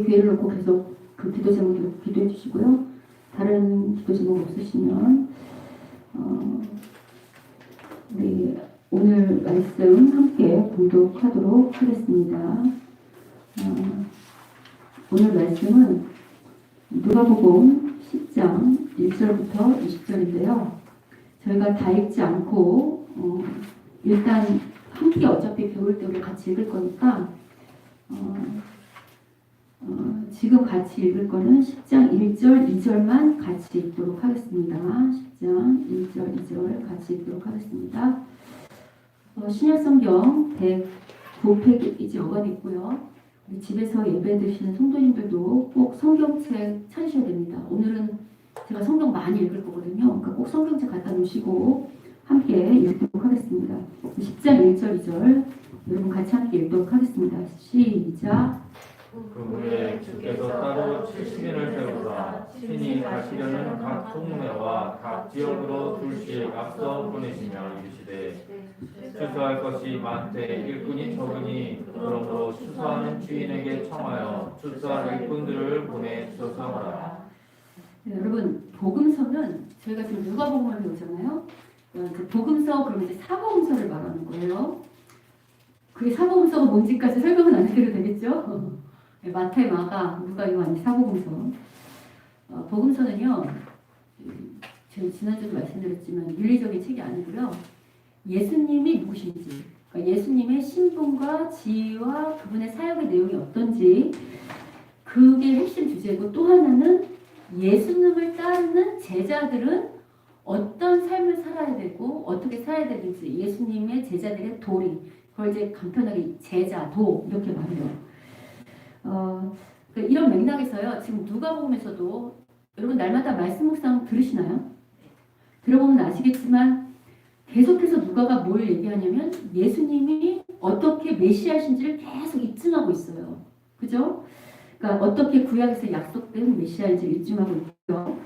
기회를 놓고 계속 그 기도 제목으로 기도해 주시고요. 다른 기도 제목 없으시면 우리 오늘 말씀 함께 봉독하도록 하겠습니다. 오늘 말씀은 누가복음 10장 1절부터 20절인데요. 저희가 다 읽지 않고 일단 함께 어차피 배울 때 우리 같이 읽을 거니까 지금 같이 읽을 거는 10장 1절, 2절만 같이 읽도록 하겠습니다. 10장 1절, 2절 같이 읽도록 하겠습니다. 신약성경 109페이지 어간이 있고요. 우리 집에서 예배 드시는 성도님들도 꼭 성경책 찾으셔야 됩니다. 오늘은 제가 성경 많이 읽을 거거든요. 그러니까 꼭 성경책 갖다 놓으시고 함께 읽도록 하겠습니다. 10장 1절, 2절 여러분 같이 함께 읽도록 하겠습니다. 시작. 그 후에 주께서 따로 70인을 세우사 친히 가시려는 각 동네와 각 지역으로 둘씩 앞서 보내시며 이르시되 추수할 것이 많되 일꾼이 적으니 그러므로 추수하는 주인에게 청하여 추수할 일꾼들을 보내 주소서 하라. 네, 여러분 복음서는 저희가 지금 누가복음을 배우잖아요. 그 복음서 그러면 이제 사복음서를 말하는 거예요. 그게 사복음서가 뭔지까지 설명은 안 해드려도 되겠죠? 마태, 마가, 누가, 요한 사복음서. 복음서는요, 제가 지난주도 말씀드렸지만 윤리적인 책이 아니고요. 예수님이 누구신지, 그러니까 예수님의 신분과 지위와 그분의 사역의 내용이 어떤지 그게 핵심 주제고, 또 하나는 예수님을 따르는 제자들은 어떤 삶을 살아야 되고 어떻게 살아야 되는지 예수님의 제자들의 도리, 그걸 이제 간편하게 제자, 도 이렇게 말해요. 이런 맥락에서요. 지금 누가복음에서도 여러분 날마다 말씀 묵상 들으시나요? 들어보면 아시겠지만 계속해서 누가가 뭘 얘기하냐면 예수님이 어떻게 메시아신지를 계속 입증하고 있어요. 그죠? 그러니까 어떻게 구약에서 약속된 메시아인지를 입증하고 있고요.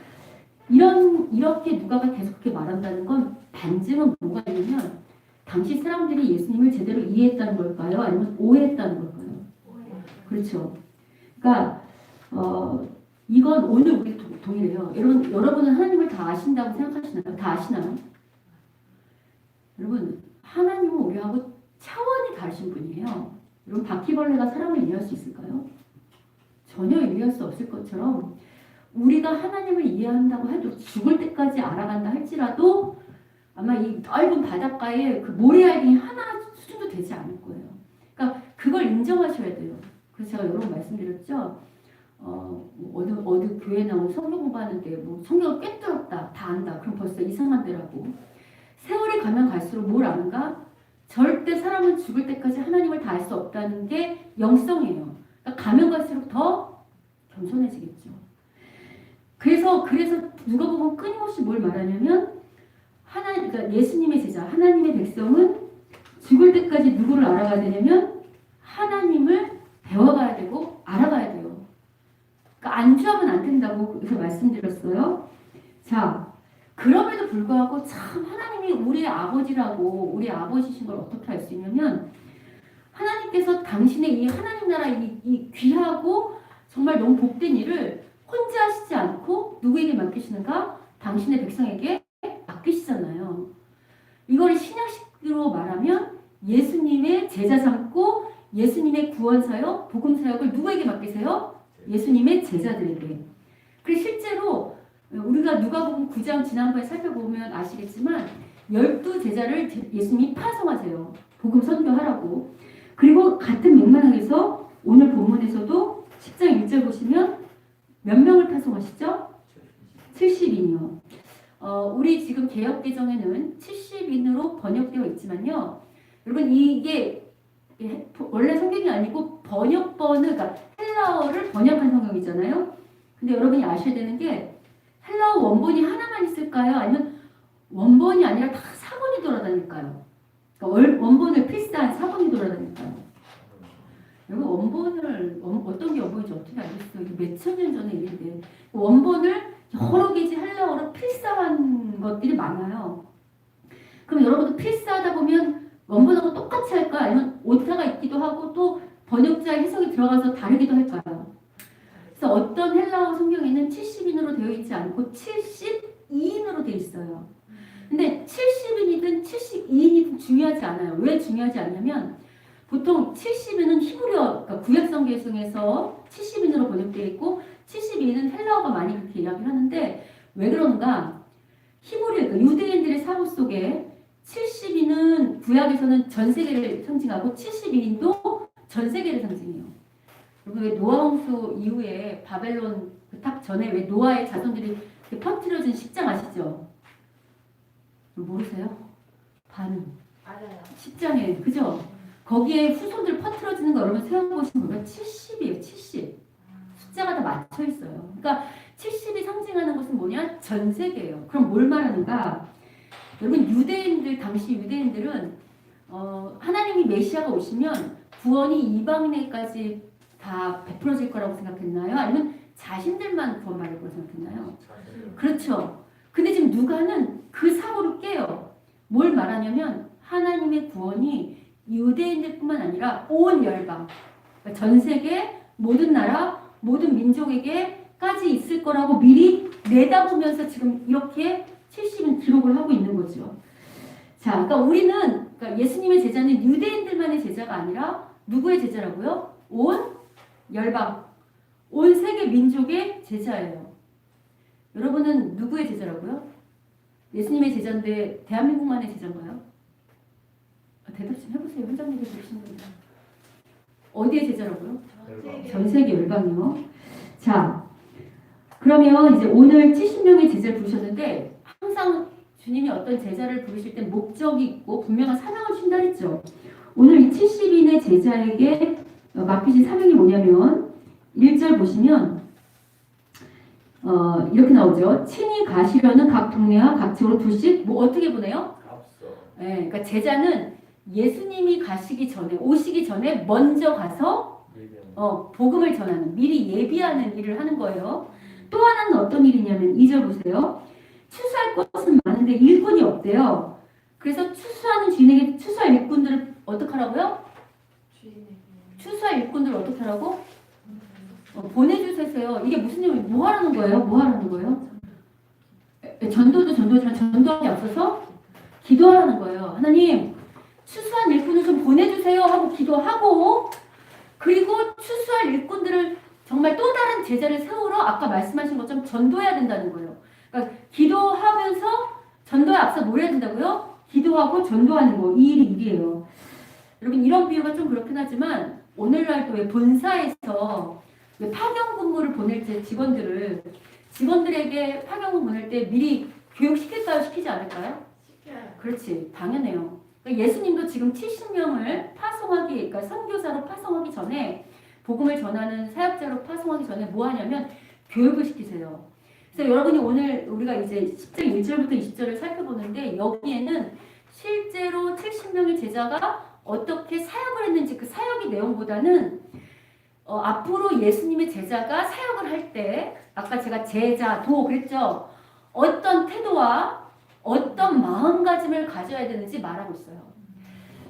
이렇게 누가가 계속 그렇게 말한다는 건 반증은 뭐가 있냐면 당시 사람들이 예수님을 제대로 이해했다는 걸까요? 아니면 오해했다는 걸까요? 그렇죠. 그러니까 이건 오늘 우리 동일해요. 여러분은 하나님을 다 아신다고 생각하시나요? 다 아시나요? 여러분 하나님은 우리하고 차원이 다르신 분이에요. 여러분 바퀴벌레가 사람을 이해할 수 있을까요? 전혀 이해할 수 없을 것처럼 우리가 하나님을 이해한다고 해도 죽을 때까지 알아간다 할지라도 아마 이 넓은 바닷가에 그 모래알갱이 하나 수준도 되지 않을 거예요. 그러니까 그걸 인정하셔야 돼요. 그래서 제가 여러 번 말씀드렸죠. 어디 교회 나오고 성경 공부하는데 뭐 성경을 꿰뚫었다 다 안다. 그럼 벌써 이상한 데라고. 세월이 가면 갈수록 뭘 아는가? 절대 사람은 죽을 때까지 하나님을 다 알 수 없다는 게 영성이에요. 그러니까 가면 갈수록 더 겸손해지겠죠. 그래서 누가 보면 끊임없이 뭘 말하냐면 그러니까 예수님의 제자, 하나님의 백성은 죽을 때까지 누구를 알아가야 되냐면 하나님을 배워가야 되고 알아가야 돼요. 그러니까 안주하면 안 된다고 그래서 말씀드렸어요. 자, 그럼에도 불구하고 참 하나님이 우리의 아버지라고 우리 아버지신 걸 어떻게 알 수 있냐면 하나님께서 당신의 이 하나님 나라 이 귀하고 정말 너무 복된 일을 혼자 하시지 않고 누구에게 맡기시는가? 당신의 백성에게 맡기시잖아요. 이걸 신약식으로 말하면 예수님의 제자 삼고 예수님의 구원사역, 복음사역을 누구에게 맡기세요? 예수님의 제자들에게. 그래서 실제로 우리가 누가복음 9장 지난번에 살펴보면 아시겠지만 12제자를 예수님이 파송하세요. 복음 선교하라고. 그리고 같은 맥락에서 오늘 본문에서도 10장 1절 보시면 몇 명을 파송하시죠? 70인이요. 우리 지금 개역개정에는 70인으로 번역되어 있지만요. 여러분 이게 원래 성경이 아니고 번역본을 그러니까 헬라어를 번역한 성경이잖아요. 근데 여러분이 아셔야 되는 게 헬라어 원본이 하나만 있을까요? 아니면 원본이 아니라 다 사본이 돌아다닐까요? 그러니까 원본을 필사한 사본이 돌아다닐까요? 여러분 원본을 어떤 게 원본인지 어떻게 알겠어요? 몇천 년 전에 일인데 원본을 여러 개지 헬라어로 필사한 것들이 많아요. 그럼 여러분도 필사하다 보면 원본하고 똑같이 할까요? 아니면 오타가 있기도 하고 또 번역자의 해석이 들어가서 다르기도 할까요? 그래서 어떤 헬라어 성경에는 70인으로 되어 있지 않고 72인으로 되어 있어요. 근데 70인이든 72인이든 중요하지 않아요. 왜 중요하지 않냐면 보통 70인은 히브리어, 그러니까 구약 성경에서 70인으로 번역되어 있고 72인은 헬라어가 많이 그렇게 이야기를 하는데 왜 그런가? 히브리, 그러니까 유대인들의 사고 속에 70인은 구약에서는 전 세계를 상징하고 72인도 전 세계를 상징해요. 여러분 왜 노아 홍수 이후에 바벨론 딱 전에 왜 노아의 자손들이 퍼뜨려진 십장 아시죠? 모르세요? 반 알아요. 10장에 그죠? 거기에 후손들 퍼뜨려지는 거 여러분 세어보시면 뭐가 70이에요. 70 숫자가 다 맞춰 있어요. 그러니까 70이 상징하는 것은 뭐냐? 전 세계예요. 그럼 뭘 말하는가? 여러분 유대인들 당시 유대인들은 하나님이 메시아가 오시면 구원이 이방인에까지 다 베풀어질 거라고 생각했나요? 아니면 자신들만 구원 받을 거라고 생각했나요? 그렇죠. 근데 지금 누가는 그 사고를 깨요. 뭘 말하냐면 하나님의 구원이 유대인들뿐만 아니라 온 열방, 그러니까 전 세계 모든 나라, 모든 민족에게까지 있을 거라고 미리 내다보면서 지금 이렇게 70인 기록을 하고 있는 거죠. 자, 그러니까 우리는 그러니까 예수님의 제자는 유대인들만의 제자가 아니라 누구의 제자라고요? 온 열방, 온 세계 민족의 제자예요. 여러분은 누구의 제자라고요? 예수님의 제자인데 대한민국만의 제자인가요? 대답 좀 해보세요. 회장님이 들으시는 분들. 어디의 제자라고요? 전 세계 열방이요. 자, 그러면 이제 오늘 70명의 제자를 부르셨는데 항상 주님이 어떤 제자를 부르실 때 목적이 있고 분명한 사명을 주신다 했죠. 오늘 이 70인의 제자에게 맡기신 사명이 뭐냐면 1절 보시면 이렇게 나오죠. 친히 가시려는 각 동네와 각 지역으로 둘씩 뭐 어떻게 보내요? 네, 그러니까 제자는 예수님이 가시기 전에 오시기 전에 먼저 가서 복음을 전하는 미리 예비하는 일을 하는 거예요. 또 하나는 어떤 일이냐면 2절 보세요. 추수할 것은 많은데 일꾼이 없대요. 그래서 추수하는 주인에게 추수할 일꾼들을 어떻게 하라고요? 추수할 일꾼들을 어떻게 하라고? 보내주세요. 이게 무슨 의미? 뭐 하라는 거예요? 뭐 하라는 거예요? 전도도 전도지만 전도하기 앞서서 기도하라는 거예요. 하나님 추수한 일꾼을 좀 보내주세요 하고 기도하고 그리고 추수할 일꾼들을 정말 또 다른 제자를 세우러 아까 말씀하신 것처럼 전도해야 된다는 거예요. 그러니까 기도하면서 전도에 앞서 뭘 해야 된다고요? 기도하고 전도하는 거. 이 일이 일이에요. 여러분 이런 비유가 좀 그렇긴 하지만 오늘날도 왜 본사에서 왜 파견 근무를 보낼 때 직원들에게 파견 근무 보낼 때 미리 교육시킬까요? 시키지 않을까요? 시켜요. 그렇지. 당연해요. 그러니까 예수님도 지금 70명을 파송하기, 그러니까 선교사로 파송하기 전에 복음을 전하는 사역자로 파송하기 전에 뭐 하냐면 교육을 시키세요. 그래서 여러분이 오늘 우리가 이제 10장 1절부터 20절을 살펴보는데 여기에는 실제로 70명의 제자가 어떻게 사역을 했는지 그 사역의 내용보다는 앞으로 예수님의 제자가 사역을 할 때 아까 제가 제자도 그랬죠. 어떤 태도와 어떤 마음가짐을 가져야 되는지 말하고 있어요.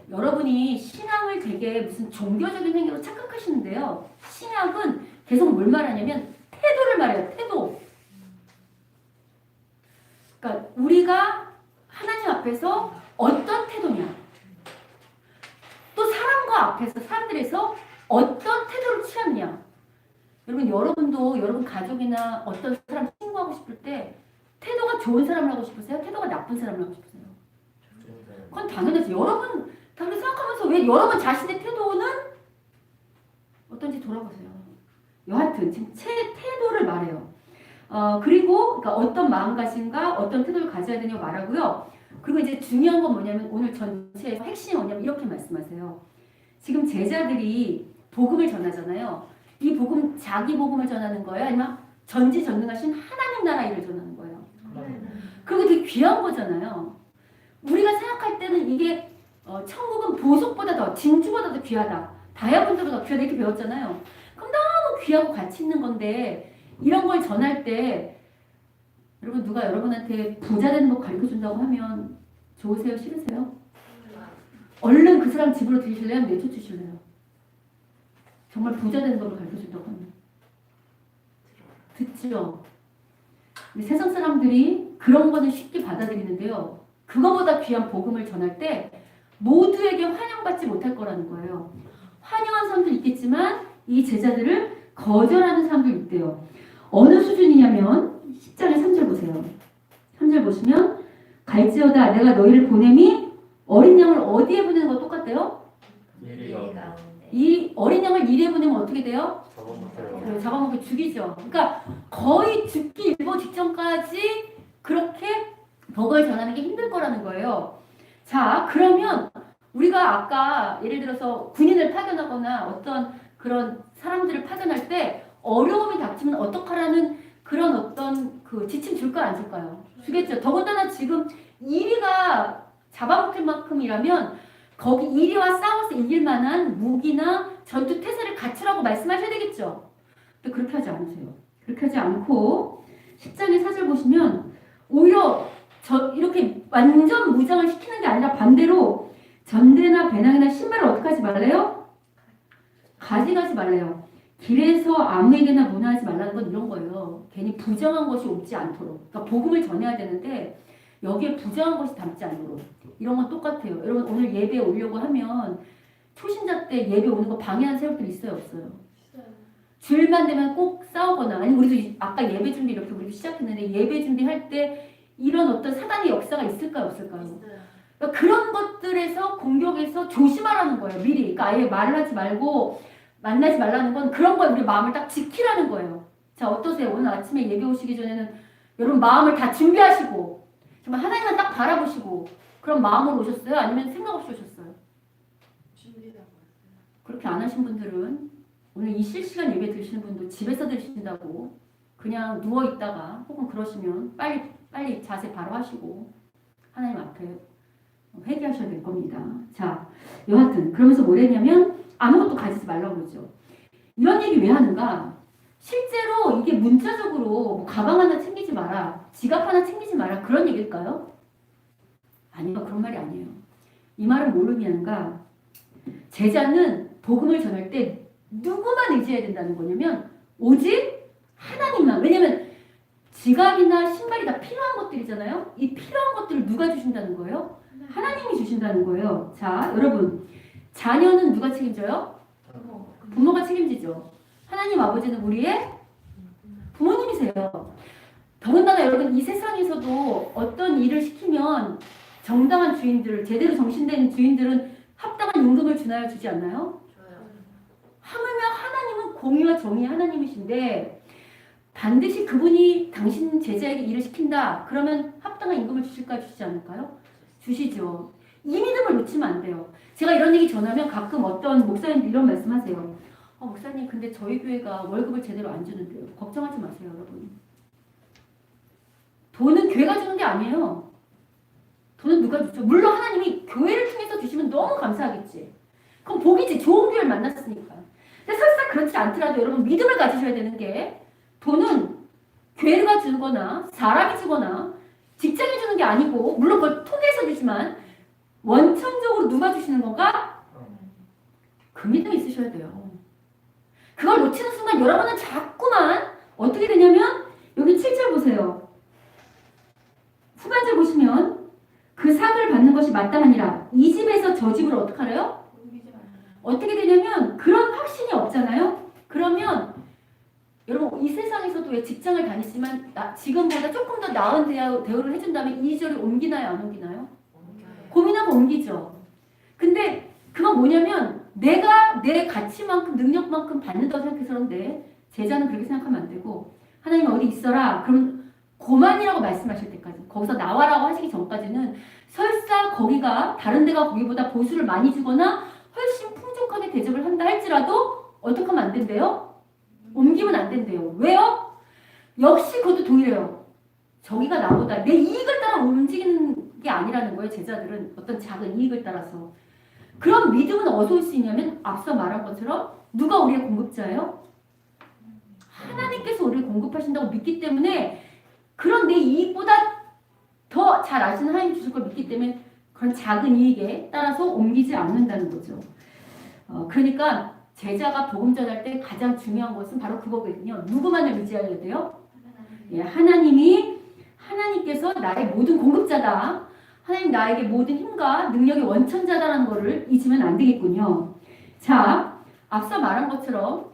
여러분이 신앙을 되게 무슨 종교적인 행위로 착각하시는데요. 신학은 계속 뭘 말하냐면 태도를 말해요. 태도. 그러니까 우리가 하나님 앞에서 어떤 태도냐. 또 사람과 앞에서 사람들에서 어떤 태도를 취하느냐. 여러분도 여러분 가족이나 어떤 사람 친구하고 싶을 때 태도가 좋은 사람을 하고 싶으세요? 태도가 나쁜 사람을 하고 싶으세요? 그건 당연하지. 여러분 당연히 생각하면서 왜 여러분 자신의 태도는 어떤지 돌아보세요. 여하튼 지금 태도를 말해요. 그리고 그러니까 어떤 마음가짐과 어떤 태도를 가져야 되냐고 말하고요. 그리고 이제 중요한 건 뭐냐면 오늘 전체에서 핵심이 뭐냐면 이렇게 말씀하세요. 지금 제자들이 복음을 전하잖아요. 이 복음 자기 복음을 전하는 거예요? 아니면 전지전능하신 하나님 나라 일을 전하는 거예요? 그리고 되게 귀한 거잖아요. 우리가 생각할 때는 이게 천국은 보석보다 더 진주보다 더 귀하다. 다이아몬드보다 더 귀하다 이렇게 배웠잖아요. 그럼 너무 귀하고 가치 있는 건데 이런 걸 전할 때 여러분 누가 여러분한테 부자 되는 법 가르쳐준다고 하면 좋으세요? 싫으세요? 얼른 그 사람 집으로 들이실래요? 내쫓으실래요? 정말 부자 되는 법을 가르쳐준다고 하면 듣죠. 근데 세상 사람들이 그런 거는 쉽게 받아들이는데요. 그거보다 귀한 복음을 전할 때 모두에게 환영받지 못할 거라는 거예요. 환영한 사람도 있겠지만 이 제자들을 거절하는 사람도 있대요. 어느 수준이냐면 10장의 3절 보세요. 3절 보시면 갈지어다 내가 너희를 보냄이 어린 양을 어디에 보내는 거 똑같대요? 이리가 이 어린 양을 이리에 보내면 어떻게 돼요? 잡아먹혀요. 잡아먹고 죽이죠. 그러니까 거의 죽기 일보 직전까지 그렇게 복을 전하는 게 힘들 거라는 거예요. 자, 그러면 우리가 아까 예를 들어서 군인을 파견하거나 어떤 그런 사람들을 파견할 때 어려움이 닥치면 어떡하라는 그런 어떤 그 지침 줄까요, 안 줄까요? 주겠죠. 더군다나 지금 이리가 잡아먹힐 만큼이라면 거기 이리와 싸워서 이길 만한 무기나 전투 태세를 갖추라고 말씀하셔야 되겠죠. 근데 그렇게 하지 않으세요. 그렇게 하지 않고 10장의 4절 보시면 오히려 이렇게 완전 무장을 시키는 게 아니라 반대로 전대나 배낭이나 신발을 어떻게 하지 말래요? 가져가지 말래요. 길에서 아무에게나 문화하지 말라는 건 이런 거예요. 괜히 부정한 것이 옵지 않도록. 그러니까 복음을 전해야 되는데 여기에 부정한 것이 담지 않도록. 이런 건 똑같아요. 여러분 오늘 예배 오려고 하면 초신자 때 예배 오는 거 방해하는 세력들 있어요, 없어요? 주일만 되면 꼭 싸우거나 아니 우리도 아까 예배 준비 이렇게 우리도 시작했는데 예배 준비할 때 이런 어떤 사단의 역사가 있을까요, 없을까요? 그러니까 그런 것들에서 공격에서 조심하라는 거예요, 미리. 그러니까 아예 말을 하지 말고 만나지 말라는 건 그런 걸 우리 마음을 딱 지키라는 거예요. 자, 어떠세요? 오늘 아침에 예배 오시기 전에는 여러분 마음을 다 준비하시고 정말 하나님만 딱 바라보시고 그런 마음으로 오셨어요? 아니면 생각 없이 오셨어요? 그렇게 안 하신 분들은 오늘 이 실시간 예배 들으시는 분도 집에서 들으신다고 그냥 누워있다가 혹은 그러시면 빨리 자세 바로 하시고 하나님 앞에 회개하셔야 될 겁니다. 자, 여하튼 그러면서 뭐랬냐면 아무것도 가지지 말라고 그러죠. 이런 얘기 왜 하는가? 실제로 이게 문자적으로 뭐 가방 하나 챙기지 마라, 지갑 하나 챙기지 마라 그런 얘기일까요? 아니요, 그런 말이 아니에요. 이 말은 뭘 의미하는가? 제자는 복음을 전할 때 누구만 의지해야 된다는 거냐면 오직 하나님만. 왜냐면 지갑이나 신발이 다 필요한 것들이잖아요. 이 필요한 것들을 누가 주신다는 거예요? 하나님이 주신다는 거예요. 자, 여러분 자녀는 누가 책임져요? 부모가 책임지죠. 하나님 아버지는 우리의 부모님이세요. 더군다나 여러분 이 세상에서도 어떤 일을 시키면 정당한 주인들, 제대로 정신된 주인들은 합당한 임금을 주나요? 주지 않나요? 하물며 하나님은 공의와 정의의 하나님이신데 반드시 그분이 당신 제자에게 일을 시킨다. 그러면 합당한 임금을 주실까요? 주시지 않을까요? 주시죠. 이 믿음을 놓치면 안 돼요. 제가 이런 얘기 전하면 가끔 어떤 목사님들 이런 말씀하세요. 목사님 근데 저희 교회가 월급을 제대로 안 주는데요. 걱정하지 마세요, 여러분. 돈은 교회가 주는 게 아니에요. 돈은 누가 주죠? 물론 하나님이 교회를 통해서 주시면 너무 감사하겠지. 그럼 복이지. 좋은 교회를 만났으니까. 근데 설사 그렇지 않더라도 여러분 믿음을 가지셔야 되는 게 돈은 교회가 주거나 사람이 주거나 직장이 주는 게 아니고 물론 그걸 통해서 주지만 원천적으로 누가 주시는 건가? 그 믿음이 있으셔야 돼요. 그걸 놓치는 순간 여러분은 자꾸만 어떻게 되냐면 여기 7절 보세요. 후반절 보시면 그 상을 받는 것이 마땅하니라. 이 집에서 저 집을 어떻게 하래요? 어떻게 되냐면 그런 확신이 없잖아요. 그러면 여러분 이 세상에서도 왜 직장을 다니지만 지금보다 조금 더 나은 대우를 해준다면 이 절을 옮기나요? 안 옮기나요? 고민하고 옮기죠. 근데 그건 뭐냐면 내가 내 가치만큼 능력만큼 받는다고 생각해서 그런데 제자는 그렇게 생각하면 안 되고 하나님 어디 있어라. 그럼 고만이라고 말씀하실 때까지 거기서 나와라고 하시기 전까지는 설사 거기가 다른 데가 거기보다 보수를 많이 주거나 훨씬 풍족하게 대접을 한다 할지라도 어떻게 하면 안 된대요? 옮기면 안 된대요. 왜요? 역시 그것도 동일해요. 저기가 나보다 내 이익을 따라 움직이는 게 아니라는 거예요. 제자들은 어떤 작은 이익을 따라서. 그런 믿음은 어디서 올 수 있냐면 앞서 말한 것처럼 누가 우리의 공급자예요? 하나님께서 우리를 공급하신다고 믿기 때문에 그런 내 이익보다 더 잘 아시는 하나님 주실 걸 믿기 때문에 그런 작은 이익에 따라서 옮기지 않는다는 거죠. 그러니까 제자가 복음 전할 때 가장 중요한 것은 바로 그거거든요. 누구만을 의지하려야 돼요? 예, 하나님께서 나의 모든 공급자다. 하나님 나에게 모든 힘과 능력의 원천자다라는 것을 잊으면 안 되겠군요. 자, 앞서 말한 것처럼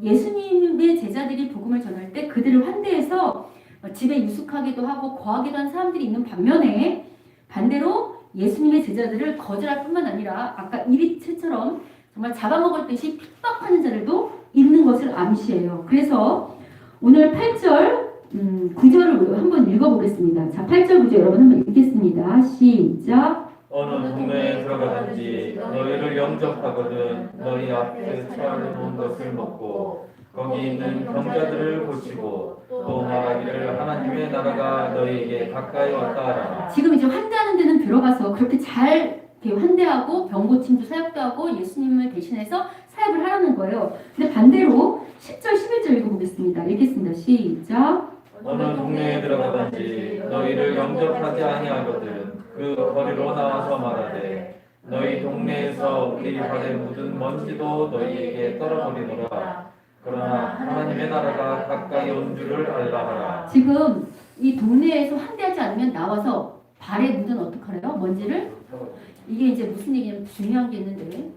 예수님의 제자들이 복음을 전할 때 그들을 환대해서 집에 유숙하기도 하고 거하기도 한 사람들이 있는 반면에 반대로 예수님의 제자들을 거절할 뿐만 아니라 아까 이리체처럼 정말 잡아먹을 듯이 핍박하는 자들도 있는 것을 암시해요. 그래서 오늘 8절 9절을 한번 읽어보겠습니다. 자, 8절 9절 여러분 한번 읽겠습니다. 시작. 어느 동네에 들어가든지 너희를 영접하거든 너희 앞에 차려놓은 것을 먹고 거기 있는 병자들을 고치고 또 말하기를 하나님의 나라가 너희에게 가까이 왔다 하라. 지금 이제 환대하는 데는 들어가서 그렇게 잘 이렇게 환대하고 병 고침도 사역도 하고 예수님을 대신해서 사역을 하라는 거예요. 근데 반대로 10절 11절 읽어보겠습니다. 읽겠습니다. 시작. 어느 동네에 들어가든지 너희를 영접하지 아니하거든 그 거리로 나와서 말하되 너희 동네에서 우리 발에 묻은 먼지도 너희에게 떨어버리노라. 그러나 하나님의 나라가 가까이 온 줄을 알라 하라. 지금 이 동네에서 환대하지 않으면 나와서 발에 묻은 어떡하래요? 먼지를? 이게 이제 무슨 얘기냐면 중요한 게 있는데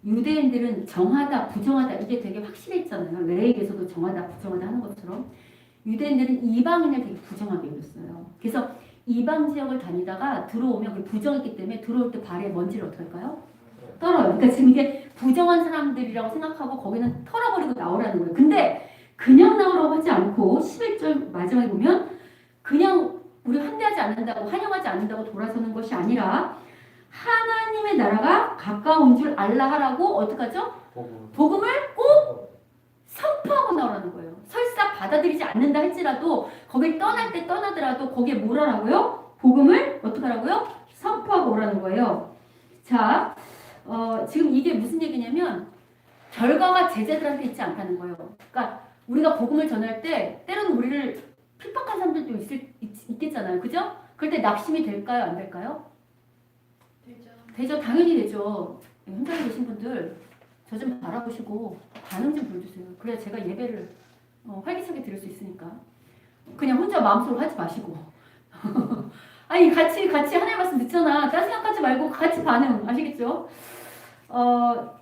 유대인들은 정하다 부정하다 이게 되게 확실했잖아요. 레위기에서도 정하다 부정하다 하는 것처럼 유대인들은 이방인을 되게 부정하게 여겼어요. 그래서 이방 지역을 다니다가 들어오면 그 부정했기 때문에 들어올 때 발에 먼지를 어떻게 할까요? 떨어요. 그러니까 지금 이게 부정한 사람들이라고 생각하고 거기는 털어버리고 나오라는 거예요. 근데 그냥 나오라고 하지 않고 11절 마지막에 보면 그냥 우리 환대하지 않는다고 환영하지 않는다고 돌아서는 것이 아니라 하나님의 나라가 가까운 줄 알라 하라고 어떡하죠? 복음을 꼭 선포하고 나오라는 거예요. 설사 받아들이지 않는다 할지라도 거길 떠날 때 떠나더라도 거기에 뭘 하라고요? 복음을 어떻게 하라고요? 선포하고 오라는 거예요. 자, 지금 이게 무슨 얘기냐면 결과가 제자들한테 있지 않다는 거예요. 그러니까 우리가 복음을 전할 때 때로는 우리를 핍박한 사람들도 있겠잖아요. 그죠? 그럴 때 낙심이 될까요? 안 될까요? 되죠. 당연히 되죠. 현장에 계신 분들 저 좀 바라보시고 반응 좀 보여주세요. 그래야 제가 예배를 활기차게 드릴 수 있으니까. 그냥 혼자 마음속으로 하지 마시고 아니 같이 하나님 말씀 듣잖아. 딴 생각하지 말고 같이 반응 아시겠죠?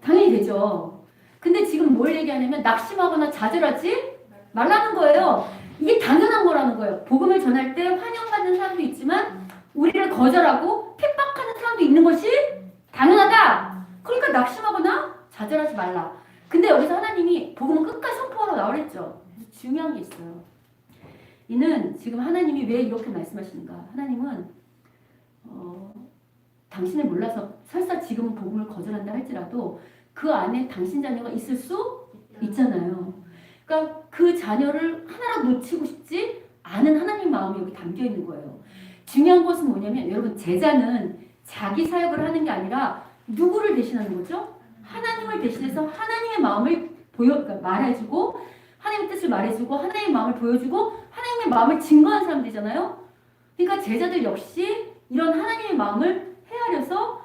당연히 되죠. 근데 지금 뭘 얘기하냐면 낙심하거나 좌절하지 말라는 거예요. 이게 당연한 거라는 거예요. 복음을 전할 때 환영받는 사람도 있지만 우리를 거절하고 핍박하는 사람도 있는 것이 당연하다. 그러니까 낙심하거나 좌절하지 말라. 근데 여기서 하나님이 복음은 끝까지 선포하러 나오랬죠. 중요한 게 있어요. 이는 지금 하나님이 왜 이렇게 말씀하시는가? 하나님은 당신을 몰라서 설사 지금은 복음을 거절한다 할지라도 그 안에 당신 자녀가 있을 수 있잖아요. 그러니까 그 자녀를 하나라도 놓치고 싶지 않은 하나님 마음이 여기 담겨 있는 거예요. 중요한 것은 뭐냐면 여러분 제자는 자기 사역을 하는 게 아니라 누구를 대신하는 거죠? 하나님을 대신해서 하나님의 마음을 그러니까 말해주고 하나님의 뜻을 말해주고 하나님의 마음을 보여주고 하나님의 마음을 증거하는 사람들이잖아요. 그러니까 제자들 역시 이런 하나님의 마음을 헤아려서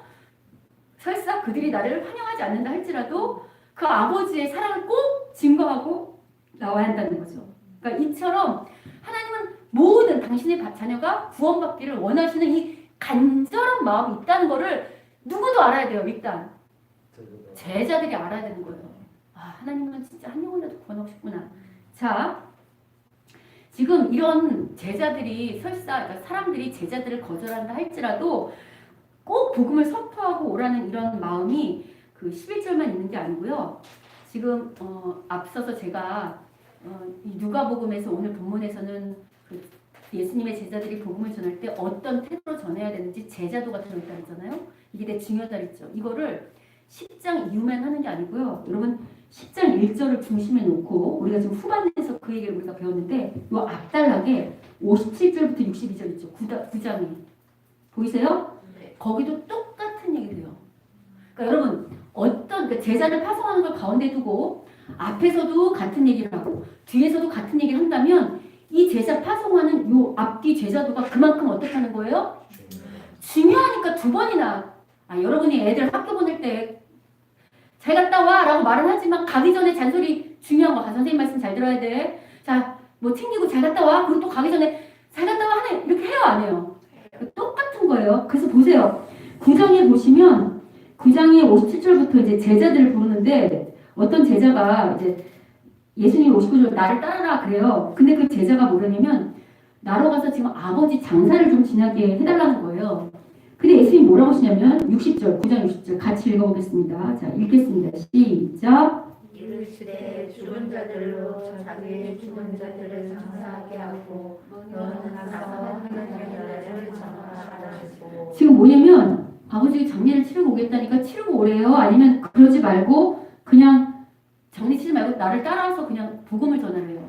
설사 그들이 나를 환영하지 않는다 할지라도 그 아버지의 사랑을 꼭 증거하고 나와야 한다는 거죠. 그러니까 이처럼 하나님은 모든 당신의 자녀가 구원받기를 원하시는 이 간절한 마음이 있다는 거를 누구도 알아야 돼요. 일단 제자들이 알아야 되는 거예요. 하나님은 진짜 한 영혼이라도 구원하고 싶구나. 자, 지금 이런 제자들이 설사 그러니까 사람들이 제자들을 거절한다 할지라도 꼭 복음을 선포하고 오라는 이런 마음이 그 11절만 있는 게 아니고요. 지금 앞서서 제가 이 누가복음에서 오늘 본문에서는 그 예수님의 제자들이 복음을 전할 때 어떤 태도로 전해야 되는지 제자도가 들어있다 했잖아요. 이게 되게 중요하다 그랬죠. 이거를 10장 이후만 하는 게 아니고요. 여러분 10장 1절을 중심에 놓고 우리가 지금 후반에서 그 얘기를 우리가 배웠는데 이 앞단락에 57절부터 62절 있죠. 9장이 보이세요? 네. 거기도 똑같은 얘기를 해요. 그러니까 여러분 그러니까 제자를 파송하는 걸 가운데 두고 앞에서도 같은 얘기를 하고 뒤에서도 같은 얘기를 한다면 이 제자 파송하는 요 앞뒤 제자도가 그만큼 어떻게 하는 거예요? 중요하니까 두 번이나 여러분이 애들 학교 보낼 때 잘 갔다 와 라고 말은 하지만 가기 전에 잔소리 중요한 거. 선생님 말씀 잘 들어야 돼. 자, 뭐 챙기고 잘 갔다 와. 그리고 또 가기 전에 잘 갔다 와 하네. 이렇게 해요, 안 해요? 똑같은 거예요. 그래서 보세요. 9장에 보시면 9장의 57절부터 이제 제자들을 부르는데 어떤 제자가 이제 예수님 59절 나를 따라라 그래요. 근데 그 제자가 뭐냐면 나로 가서 지금 아버지 장사를 좀 지나게 해달라는 거예요. 근데 예수님이 뭐라고 하시냐면 60절, 9장 60절 같이 읽어보겠습니다. 자, 읽겠습니다. 시작. 이르시되 죽은 자들로 자기의 죽은 자들을 장사하게 하고 너는 가서 하나님의 나라를 장사하시고. 지금 뭐냐면 아버지 장례를 치르고 오겠다니까 치르고 오래요? 아니면 그러지 말고 그냥 장례 치지 말고 나를 따라와서 그냥 복음을 전하래요.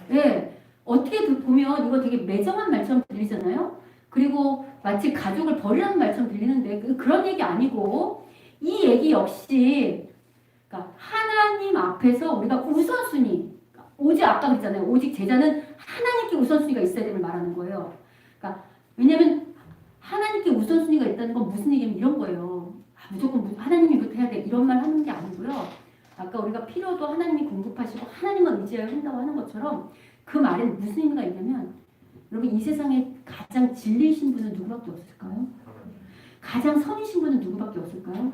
네, 어떻게 보면 이거 되게 매정한 말처럼 들리잖아요. 그리고 마치 가족을 버리라는 말처럼 들리는데 그런 얘기 아니고 이 얘기 역시 그러니까 하나님 앞에서 우리가 우선순위 오직 아까 그랬잖아요. 오직 제자는 하나님께 우선순위가 있어야 됨을 말하는 거예요. 그러니까 왜냐하면 하나님께 우선순위가 있다는 건 무슨 얘기냐면 이런 거예요. 무조건 하나님이 이렇게 해야 돼 이런 말 하는 게 아니고요. 아까 우리가 필요도 하나님이 공급하시고 하나님만 의지해야 한다고 하는 것처럼 그 말에는 무슨 의미가 있냐면 여러분 이 세상에 가장 진리이신 분은 누구밖에 없을까요? 가장 선이신 분은 누구밖에 없을까요?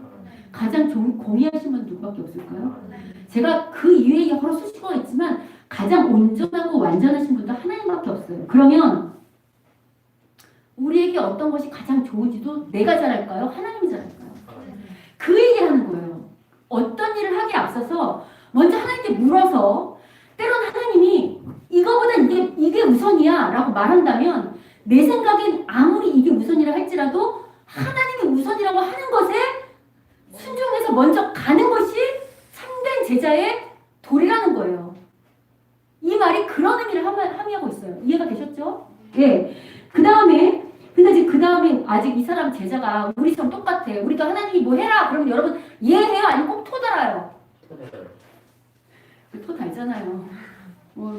가장 공의하신 분은 누구밖에 없을까요? 제가 그 이외에 여러 수식어가 있지만 가장 온전하고 완전하신 분도 하나님밖에 없어요. 그러면 우리에게 어떤 것이 가장 좋은지도 내가 잘할까요? 하나님이 잘할까요? 그 얘기를 하는 거예요. 어떤 일을 하기에 앞서서 먼저 하나님께 물어서 때론 하나님이 이거보다 이게 우선이야 라고 말한다면 내 생각엔 아무리 이게 우선이라 할지라도 하나님이 우선이라고 하는 것에 순종해서 먼저 가는 것이 참된 제자의 도리라는 거예요. 이 말이 그런 의미를 함의하고 있어요. 이해가 되셨죠? 예. 그 다음에 아직 이 사람 제자가 우리처럼 똑같아. 우리가 하나님이 뭐 해라 그러면 여러분 예해요? 아니면 꼭 토 달아요? 토 달잖아요.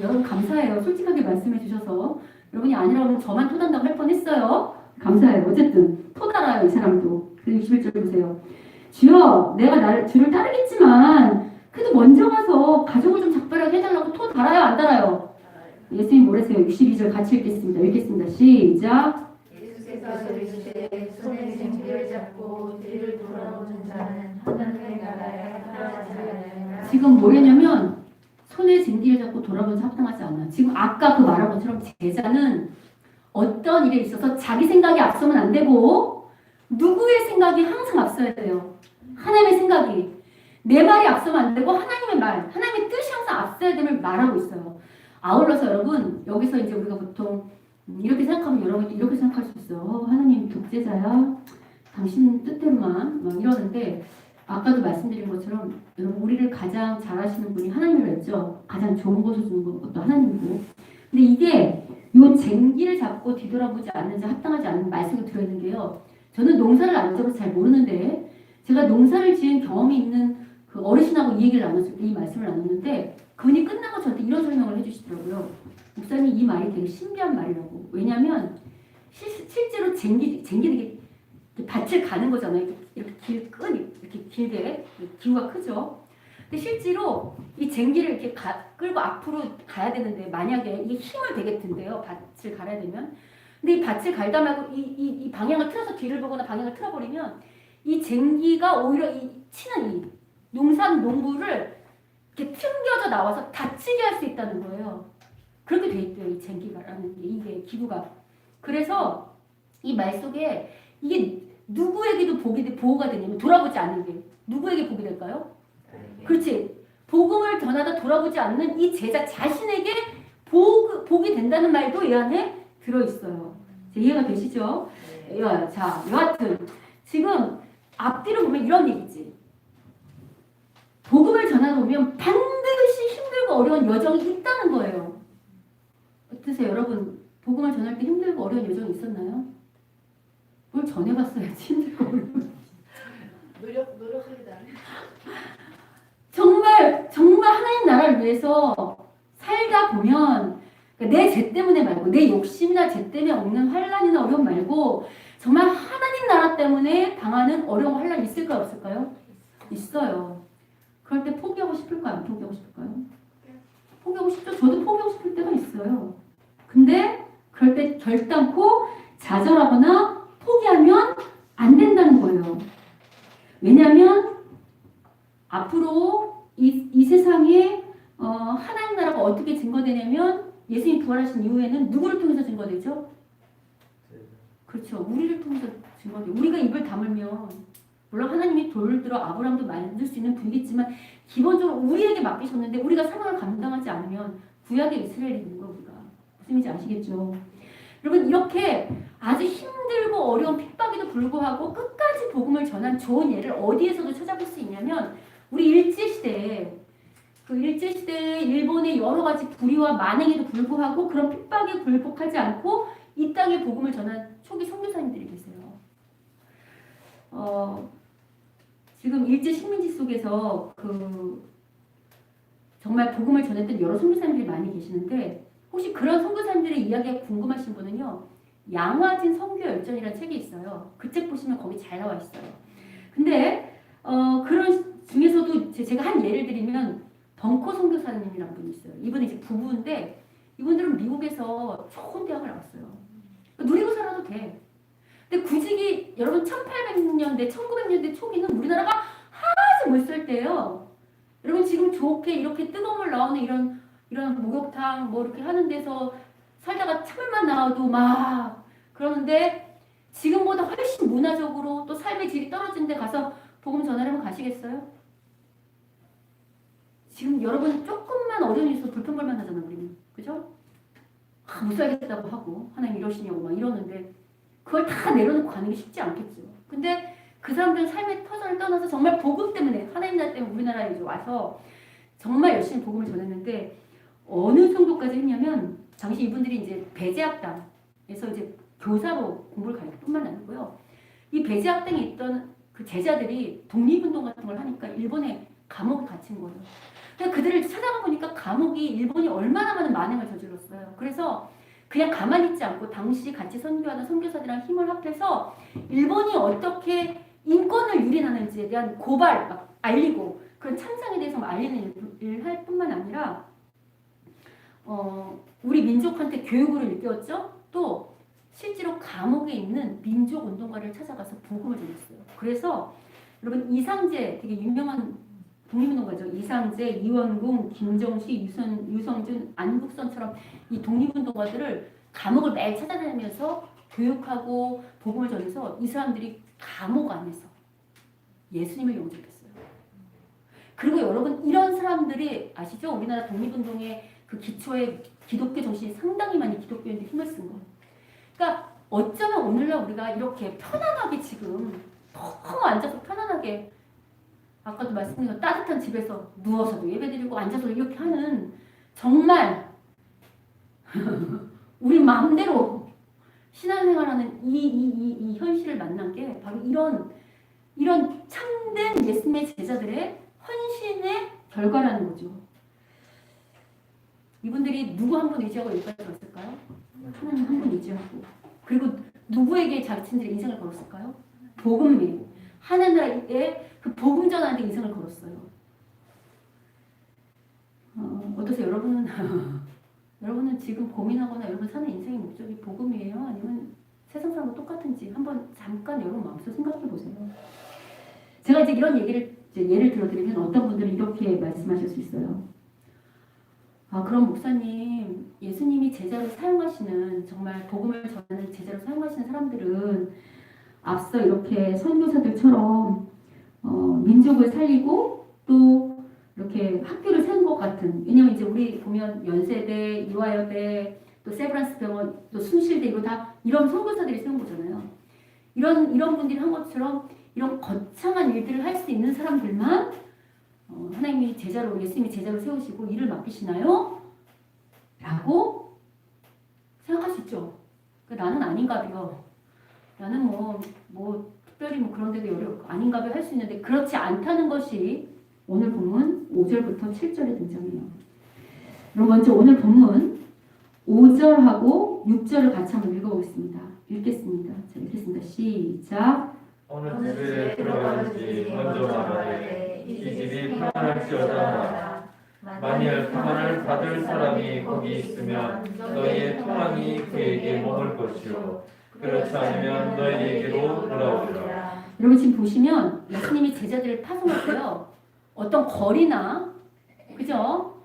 여러분 감사해요. 솔직하게 말씀해 주셔서 여러분이 아니라고 하면 저만 토 단다고 할 뻔했어요. 감사해요. 어쨌든 토 달아요. 이 사람도. 61절 보세요. 주여 내가 주를 따르겠지만 그래도 먼저 가서 가족을 좀 작별하게 해달라고 토 달아요? 안 달아요? 예수님 뭐래세요? 62절 같이 읽겠습니다. 시작. 예수께서 이르시되 손에 쟁기를 잡고 뒤를 돌아보는 자는 하나님의 나라에 합당하지 않으리라. 지금 뭐냐면 손에 쟁기를 잡고 돌아보는 자 합당하지 않아. 지금 아까 그 말한 것처럼 제자는 어떤 일에 있어서 자기 생각이 앞서면 안 되고 누구의 생각이 항상 앞서야 돼요. 하나님의 생각이. 내 말이 앞서면 안 되고 하나님의 말, 하나님의 뜻이 항상 앞서야 됨을 말하고 있어요. 아울러서 여러분 여기서 이제 우리가 보통 이렇게 생각하면 여러분이 이렇게 생각할 수 있어요. 하나님 독재자야. 당신 뜻대로만 막 이러는데 아까도 말씀드린 것처럼 여러분 우리를 가장 잘하시는 분이 하나님이라고 했죠. 가장 좋은 것을 주는 것도 하나님이고. 근데 이게 요 쟁기를 잡고 뒤돌아보지 않는 자 합당하지 않는 말씀이 들어있는 게요. 저는 농사를 안 지어서 잘 모르는데 제가 농사를 지은 경험이 있는 그 어르신하고 이 얘기를 나눴을 때 이 말씀을 나눴는데 그분이 끝나고 저한테 이런 설명을 해주시더라고요. 목사님 이 말이 되게 신비한 말이라고. 왜냐하면 실제로 쟁기를 이렇게 밭을 가는 거잖아요. 이렇게 이렇게 길게 기후가 크죠. 근데 실제로 이 쟁기를 이렇게 끌고 앞으로 가야 되는데 만약에 이게 힘을 되게 든대요. 밭을 갈아야 되면. 근데 이 밭을 갈다 말고 이 방향을 틀어서 뒤를 보거나 방향을 틀어버리면 이 쟁기가 오히려 치는 이 농부를 이렇게 튕겨져 나와서 다치게 할 수 있다는 거예요. 그렇게 돼 있대요. 이 쟁기가라는 게 이게 기구가. 그래서 이 말 속에 이게 누구에게도 보호가 되냐면 돌아보지 않는 게 누구에게 복이 될까요? 그렇지. 복음을 전하다 돌아보지 않는 이 제자 자신에게 복이 된다는 말도 이 안에 들어있어요. 이해가 되시죠? 자, 여하튼 지금 앞뒤로 보면 이런 얘기지. 복음을 전하다 보면 반드시 힘들고 어려운 여정이 있다는 거예요. 어떠세요? 여러분 복음을 전할 때 힘들고 어려운 여정이 있었나요? 뭘 전해봤어야지 힘들고 어려운. 노력하기다. 정말 하나님 나라를 위해서 살다 보면 내 죄 때문에 말고 내 욕심이나 죄 때문에 없는 환난이나 어려움 말고 정말 하나님 나라 때문에 당하는 어려움 환난이 있을까요? 없을까요? 있어요. 그럴 때 포기하고 싶을까요? 안 포기하고 싶을까요? 포기하고 싶죠. 저도 포기하고 싶을 때가 있어요. 근데 그럴 때 결단코 좌절하거나 포기하면 안 된다는 거예요. 왜냐하면 앞으로 이 세상에 하나님 나라가 어떻게 증거되냐면 예수님 부활하신 이후에는 누구를 통해서 증거되죠? 그렇죠. 우리를 통해서 증거돼요. 우리가 입을 다물면 물론 하나님이 돌을 들어 아브라함도 만들 수 있는 분이겠지만 기본적으로 우리에게 맡기셨는데 우리가 사명을 감당하지 않으면 구약의 이스라엘이 있는 거 우리가 무슨 말인지 아시겠죠? 여러분 이렇게 아주 힘들고 어려운 핍박에도 불구하고 끝까지 복음을 전한 좋은 예를 어디에서도 찾아볼 수 있냐면 우리 일제시대에 그 일제시대에 일본의 여러 가지 불의와 만행에도 불구하고 그런 핍박에 굴복하지 않고 이 땅에 복음을 전한 초기 선교사님들이 계세요. 지금 일제 식민지 속에서 그 정말 복음을 전했던 여러 선교사님들이 많이 계시는데 혹시 그런 선교사님들의 이야기가 궁금하신 분은요. 양화진 선교열전이라는 책이 있어요. 그 책 보시면 거기 잘 나와 있어요. 근데 그런 중에서도 제가 한 예를 드리면 벙커 선교사님이라는 분이 있어요. 이분은 이제 부부인데 이분들은 미국에서 좋은 대학을 나왔어요. 누리고 살아도 돼. 근데 구직이 여러분 1800년대, 1900년대 초기는 우리나라가 아주 못 살 때예요. 여러분 지금 좋게 이렇게 뜨거운 물 나오는 이런 목욕탕 뭐 이렇게 하는 데서 살다가 찬물만 나와도 막 그러는데 지금보다 훨씬 문화적으로 또 삶의 질이 떨어진 데 가서 복음 전하려면 가시겠어요? 지금 여러분 조금만 어려운 일 있어도 불평불만 하잖아 우리는. 그죠? 못 살겠다고 하고 하나님 이러시냐고 막 이러는데 그걸 다 내려놓고 가는 게 쉽지 않겠죠. 근데 그 사람들은 삶의 터전을 떠나서 정말 복음 때문에 하나님 나라 때문에 우리나라에 이제 와서 정말 열심히 복음을 전했는데 어느 정도까지 했냐면 당시 이분들이 이제 배제학당에서 이제 교사로 공부를 갈 뿐만 아니고요. 이 배제학당에 있던 그 제자들이 독립운동 같은 걸 하니까 일본에 감옥에 갇힌 거예요. 그러니까 그들을 찾아가 보니까 감옥이 일본이 얼마나 많은 만행을 저질렀어요. 그래서 그냥 가만히 있지 않고 당시 같이 선교하던 선교사들이랑 힘을 합해서 일본이 어떻게 인권을 유린하는지에 대한 고발 막 알리고 그런 참상에 대해서 알리는 일을 할 뿐만 아니라 우리 민족한테 교육으로 일깨웠죠. 또 실제로 감옥에 있는 민족 운동가를 찾아가서 복음을 전했어요. 그래서 여러분 이상재 되게 유명한 독립운동가죠. 이상재, 이원궁, 김정식, 유성준, 안국선처럼 이 독립운동가들을 감옥을 매일 찾아다니면서 교육하고 복음을 전해서 이 사람들이 감옥 안에서 예수님을 영접했어요. 그리고 여러분 이런 사람들이 아시죠? 우리나라 독립운동의 그 기초에 기독교 정신이 상당히 많이 기독교인들이 힘을 쓴 거예요. 그러니까 어쩌면 오늘날 우리가 이렇게 편안하게 지금 너무 앉아서 편안하게 아까도 말씀드린 따뜻한 집에서 누워서도 예배드리고 앉아서 이렇게 하는 정말 우리 마음대로 신앙생활하는 이 현실을 만난 게 바로 이런 참된 예수님의 제자들의 헌신의 결과라는 거죠. 이분들이 누구 한 분 의지하고 여기까지 왔을까요? 하나님 한 분 의지하고. 그리고 누구에게 자신들의 인생을 걸었을까요? 복음에 하나님 나라에 그 복음 전하는데 인생을 걸었어요. 어떠세요? 여러분은 지금 고민하거나 여러분 사는 인생의 목적이 복음이에요? 아니면 세상 사람과 똑같은지 한번 잠깐 여러분 마음속에 생각해 보세요. 제가 이제 이런 얘기를 예를 들어드리면 어떤 분들은 이렇게 말씀하실 수 있어요. 그럼 목사님, 예수님이 제자로 사용하시는 정말 복음을 전하는 제자로 사용하시는 사람들은 앞서 이렇게 선교사들처럼 민족을 살리고 또 이렇게 학교를 세운 것 같은, 왜냐면 이제 우리 보면 연세대, 이화여대, 또 세브란스 병원, 또 순실대 이거 다 이런 선교사들이 세운 거잖아요. 이런 분들이 한 것처럼 이런 거창한 일들을 할 수 있는 사람들만 하나님이 제자로, 예수님이 제자로 세우시고 일을 맡기시나요? 라고 생각할 수 있죠. 나는 아닌가 봐요. 나는 특별히 그런 데도 아닌가 봐요 할 수 있는데 그렇지 않다는 것이 오늘 본문 5절부터 7절에 등장해요. 그럼 먼저 오늘 본문 5절하고 6절을 같이 한번 읽어보겠습니다. 읽겠습니다. 자, 읽겠습니다. 시작. 어느 집에 들어가든지 먼저 말하되 이 집이 평안할지어다. 만일 평안을 받을 사람이 거기 있으면 너희의 평안이 그에게 머물 것이요 그렇지 않으면 너희에게로 돌아오리라. 여러분 지금 보시면 예수님이 제자들을 파송했어요. 어떤 거리나 그죠?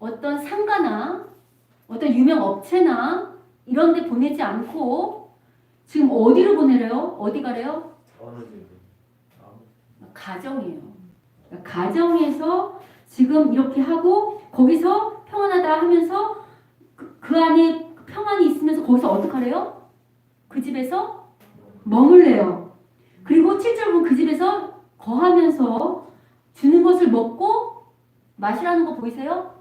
어떤 상가나 어떤 유명 업체나 이런 데 보내지 않고 지금 어디로 보내래요? 어디 가래요? 어느 집에 가정이에요. 그러니까 가정에서 지금 이렇게 하고 거기서 평안하다 하면서 그 안에 평안이 있으면서 거기서 어떻게 하래요? 그 집에서 머물래요. 그리고 7절 보면 그 집에서 거하면서 주는 것을 먹고 마시라는 거 보이세요?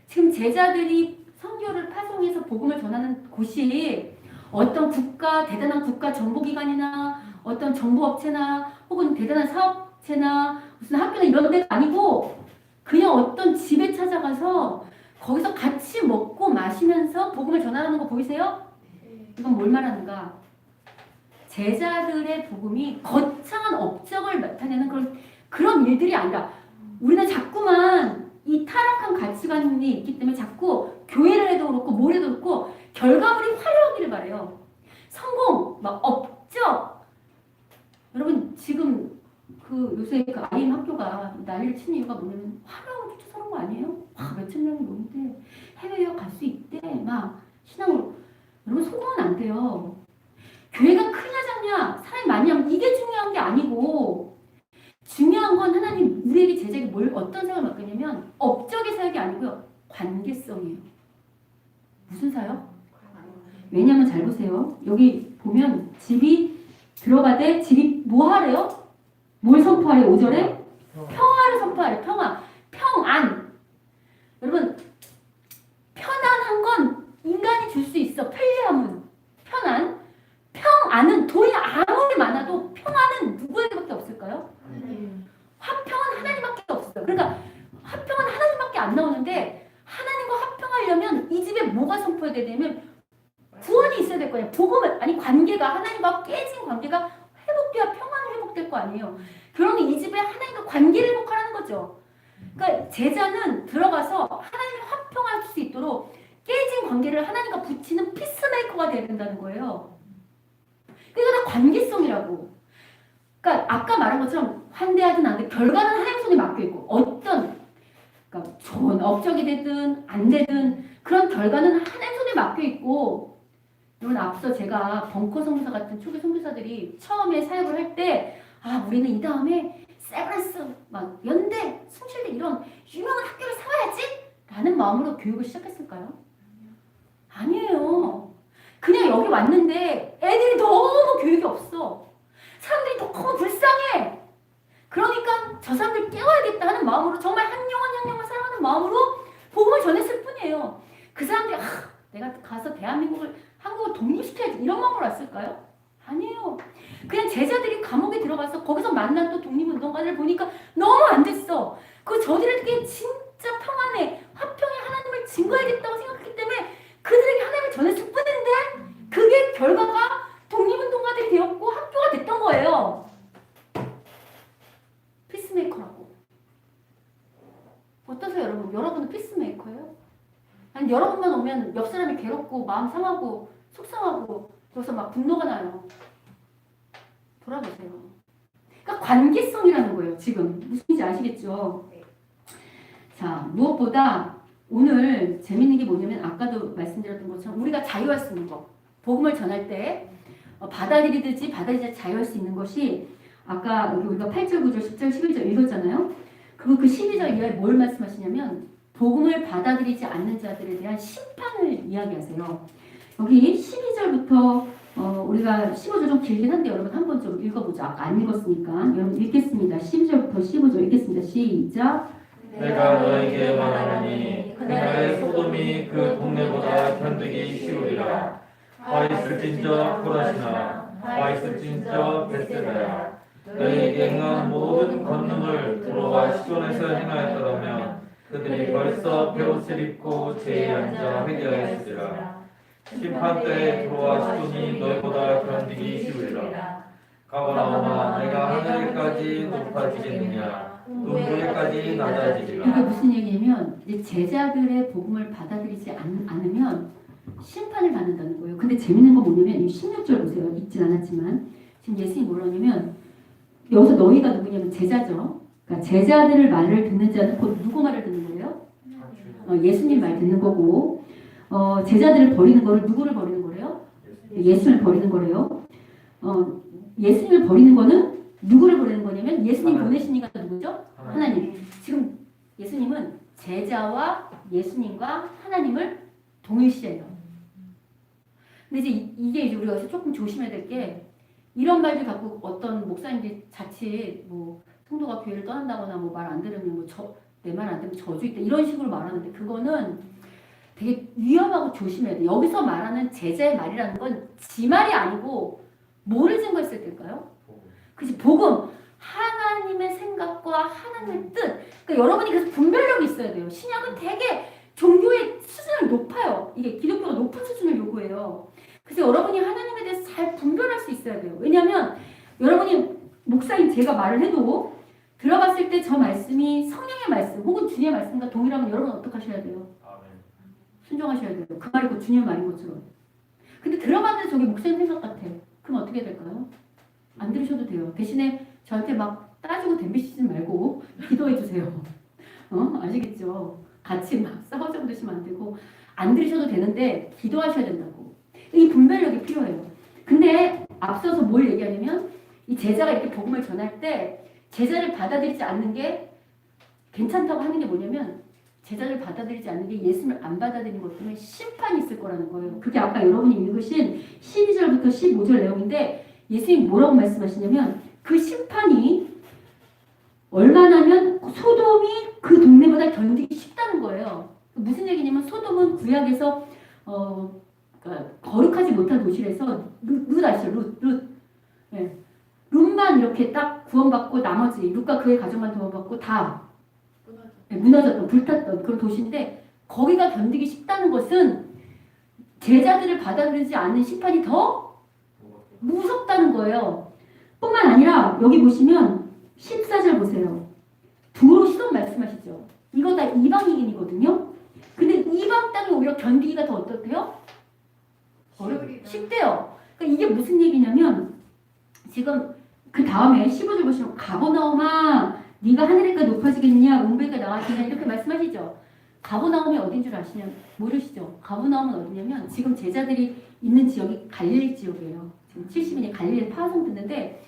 지금 제자들이 선교를 파송해서 복음을 전하는 곳이 어떤 국가, 대단한 국가 정보기관이나 어떤 정보업체나 혹은 대단한 사업체나 무슨 학교나 이런 데가 아니고 그냥 어떤 집에 찾아가서 거기서 같이 먹고 마시면서 복음을 전하는 거 보이세요? 이건 뭘 말하는가? 제자들의 복음이 거창한 업적을 나타내는 그런 일들이 아니라 우리는 자꾸만 이 타락한 가치관이 있기 때문에 자꾸 교회를 해도 그렇고 뭘 해도 그렇고 결과물이 화려하기를 바래요. 성공, 막 업적. 여러분 지금 그 요새 그 IM 학교가 난리를 치는 이유가 뭐냐면 화려하고 쫓아서는 거 아니에요? 와 몇천 명이 오는데 해외 유학 갈 수 있대. 막 신앙으로. 여러분 속으면 안 돼요. 교회가 크냐 작냐 사람이 많이 하면 이게 중요한 게 아니고 중요한 건 하나님 우리에게 제자에게 어떤 사역을 맡겼냐면 업적의 사역이 아니고요. 관계성이에요. 무슨 사역? 왜냐면 잘 보세요. 여기 보면 집이 들어가되 집이 뭐 하래요? 뭘 선포하래요? 5절에? 평화를 선포하래요. 평화. 평안. 여러분 편안한 건 인간이 줄 수 있어. 편리함은. 편안. 평안은 돈이 아무리 많아도 평안은 누구에게밖에 없을까요? 화평은 하나님밖에 없어요. 그러니까 화평은 하나님밖에 안 나오는데 하나님과 화평하려면 이 집에 뭐가 선포해야 되냐면 구원이 있어야 될 거예요. 복음을 아니 관계가 하나님과 깨진 관계가 회복돼야 평안이 회복될 거 아니에요. 그러면 이 집에 하나님과 관계를 회복하라는 거죠. 그러니까 제자는 들어가서 하나님이 화평할 수 있도록 깨진 관계를 하나님과 붙이는 피스메이커가 돼야 된다는 거예요. 그러니까 다 관계성이라고. 그러니까 아까 말한 것처럼 환대하든 안 돼. 결과는 하나님 손에 맡겨 있고 어떤 그러니까 좋은 업적이 되든 안 되든 그런 결과는 하나님 손에 맡겨 있고. 여러분 앞서 제가 벙커 선교사 같은 초기 선교사들이 처음에 사역을 할 때 아 우리는 이 다음에 세브란스 막 연대 숭실대 이런 유명한 학교를 세워야지 라는 마음으로 교육을 시작했을까요? 아니에요. 그냥 여기 왔는데 애들이 너무 교육이 없어. 사람들이 너무 불쌍해. 그러니까 저 사람들 깨워야겠다 하는 마음으로 정말 한 영혼 사랑하는 마음으로 복음을 전했을 뿐이에요. 그 사람들이 내가 가서 한국을 독립시켜야지 이런 마음으로 왔을까요? 아니에요. 그냥 제자들이 감옥에 들어가서 거기서 만난 또 독립운동가를 보니까 너무 안 됐어. 저들에게 진짜 평안에 화평에 하나님을 증거해야겠다고 생각했기 때문에 그들에게 하나님을 전했을 뿐인데 그게 결과가 독립운동가들이 되었고 학교가 됐던 거예요. 피스메이커라고. 어떠세요 여러분? 여러분은 피스메이커예요? 아니 여러분만 오면 옆 사람이 괴롭고 마음 상하고 속상하고 그래서 막 분노가 나요. 돌아보세요. 그러니까 관계성이라는 거예요. 지금 무슨 말인지 아시겠죠? 자 무엇보다 오늘 재밌는 게 뭐냐면 아까도 말씀드렸던 것처럼 우리가 자유할 수 있는 거 복음을 전할 때 받아들이듯이 받아들이지 자유할 수 있는 것이 아까 여기 우리가 8절, 9절, 10절, 11절 읽었잖아요. 그 12절 이하에 뭘 말씀하시냐면 복음을 받아들이지 않는 자들에 대한 심판을 이야기하세요. 여기 12절부터 우리가 15절 좀 길긴 한데 여러분 한번 좀 읽어보자. 아까 안 읽었으니까 여러분 읽겠습니다. 12절부터 15절 읽겠습니다. 시작. 내가 너에게 말하노니 그날의 소돔이 그 동네보다 견디기 쉬우리라. 화 있을진저 코라시나 화 있을진저 벳세다야. 너희에게 행한 모든 권능을 두로와 시돈에서 행하였더라면 그들이 벌써 베옷을 입고 제에 앉아 회개하였으리라. 심판때에 두로와 시돈이 너희보다 견디기 쉬우리라. 가버나움아 내가 하늘까지 높아지겠느냐 눈물까지 이게 낮아지리라. 무슨 얘기냐면 이제 제자들의 복음을 받아들이지 않으면 심판을 받는다는 거예요. 근데 재밌는 건 뭐냐면 이 16절 보세요. 읽진 않았지만 지금 예수님이 뭐라냐면 여기서 너희가 누구냐면 제자죠. 그러니까 제자들을 말을 듣는 자는 곧 누구 말을 듣는 거예요? 예수님 말 듣는 거고 제자들을 버리는 거를 누구를 버리는 거래요? 예수님을 버리는 거래요. 예수님을 버리는 거는 누구를 버리는 거냐면 예수님 보내신 이가 누구죠? 하나님. 지금 예수님은 제자와 예수님과 하나님을 동일시해요. 근데 이제 이게 이제 우리가 조금 조심해야 될 게 이런 말들 갖고 어떤 목사님들이 자칫 뭐 성도가 교회를 떠난다거나 뭐 말 안 들으면 뭐 내 말 안 들으면 저주 있다 이런 식으로 말하는데 그거는 되게 위험하고 조심해야 돼. 여기서 말하는 제자의 말이라는 건 지 말이 아니고 뭐를 증거했을 때일까요? 그치 복음 하나님의 생각과 하나님의 뜻. 그러니까 여러분이 그래서 분별력이 있어야 돼요. 신약은 되게 종교의 수준이 높아요. 이게 기독교가 높은 수준을 요구해요. 그래서 여러분이 하나님에 대해서 잘 분별할 수 있어야 돼요. 왜냐하면 여러분이 목사님 제가 말을 해도 들어봤을 때 저 말씀이 성령의 말씀 혹은 주님의 말씀과 동일하면 여러분 어떻게 하셔야 돼요? 순종하셔야 돼요. 그 말이 곧 주님의 말인 것처럼. 근데 들어봤는데 저게 목사님 생각 같아. 그럼 어떻게 될까요? 안 들으셔도 돼요. 대신에 저한테 막 따지고 덤비시지 말고 기도해 주세요. 아시겠죠? 같이 막 싸우자고 드시면 안 되고 안 들으셔도 되는데 기도하셔야 된다고. 이 분별력이 필요해요. 근데 앞서서 뭘 얘기하냐면 이 제자가 이렇게 복음을 전할 때 제자를 받아들이지 않는 게 괜찮다고 하는 게 뭐냐면 제자를 받아들이지 않는 게 예수님을 안 받아들이는 것 때문에 심판이 있을 거라는 거예요. 그게 아까 여러분이 읽으신 12절부터 15절 내용인데 예수님이 뭐라고 말씀하시냐면 그 심판이 얼마나면 소돔이 그 동네보다 견디기 쉽다는 거예요. 무슨 얘기냐면 소돔은 구약에서 그러니까 거룩하지 못한 도시라서 룻 아시죠? 네. 룻만 이렇게 딱 구원받고 나머지 룻과 그의 가족만 구원받고 다 무너졌던 불탔던 그런 도시인데 거기가 견디기 쉽다는 것은 제자들을 받아들이지 않는 심판이 더 무섭다는 거예요. 뿐만 아니라 여기 보시면 14절 보세요. 두로 시돈 말씀하시죠. 이거 다 이방인이거든요. 근데 이방 땅이 오히려 견디기가 더 어떻대요? 쉽대요. 그러니까 이게 무슨 얘기냐면 지금 그 다음에 15절 보시면 가버나움아 네가 하늘에까지 높아지겠냐 음부에까지 나가겠냐 이렇게 말씀하시죠. 가버나움이 어딘 줄 아시냐 모르시죠? 가버나움은 어디냐면 지금 제자들이 있는 지역이 갈릴리 지역이에요. 지금 70인이 갈릴리 파송됐는데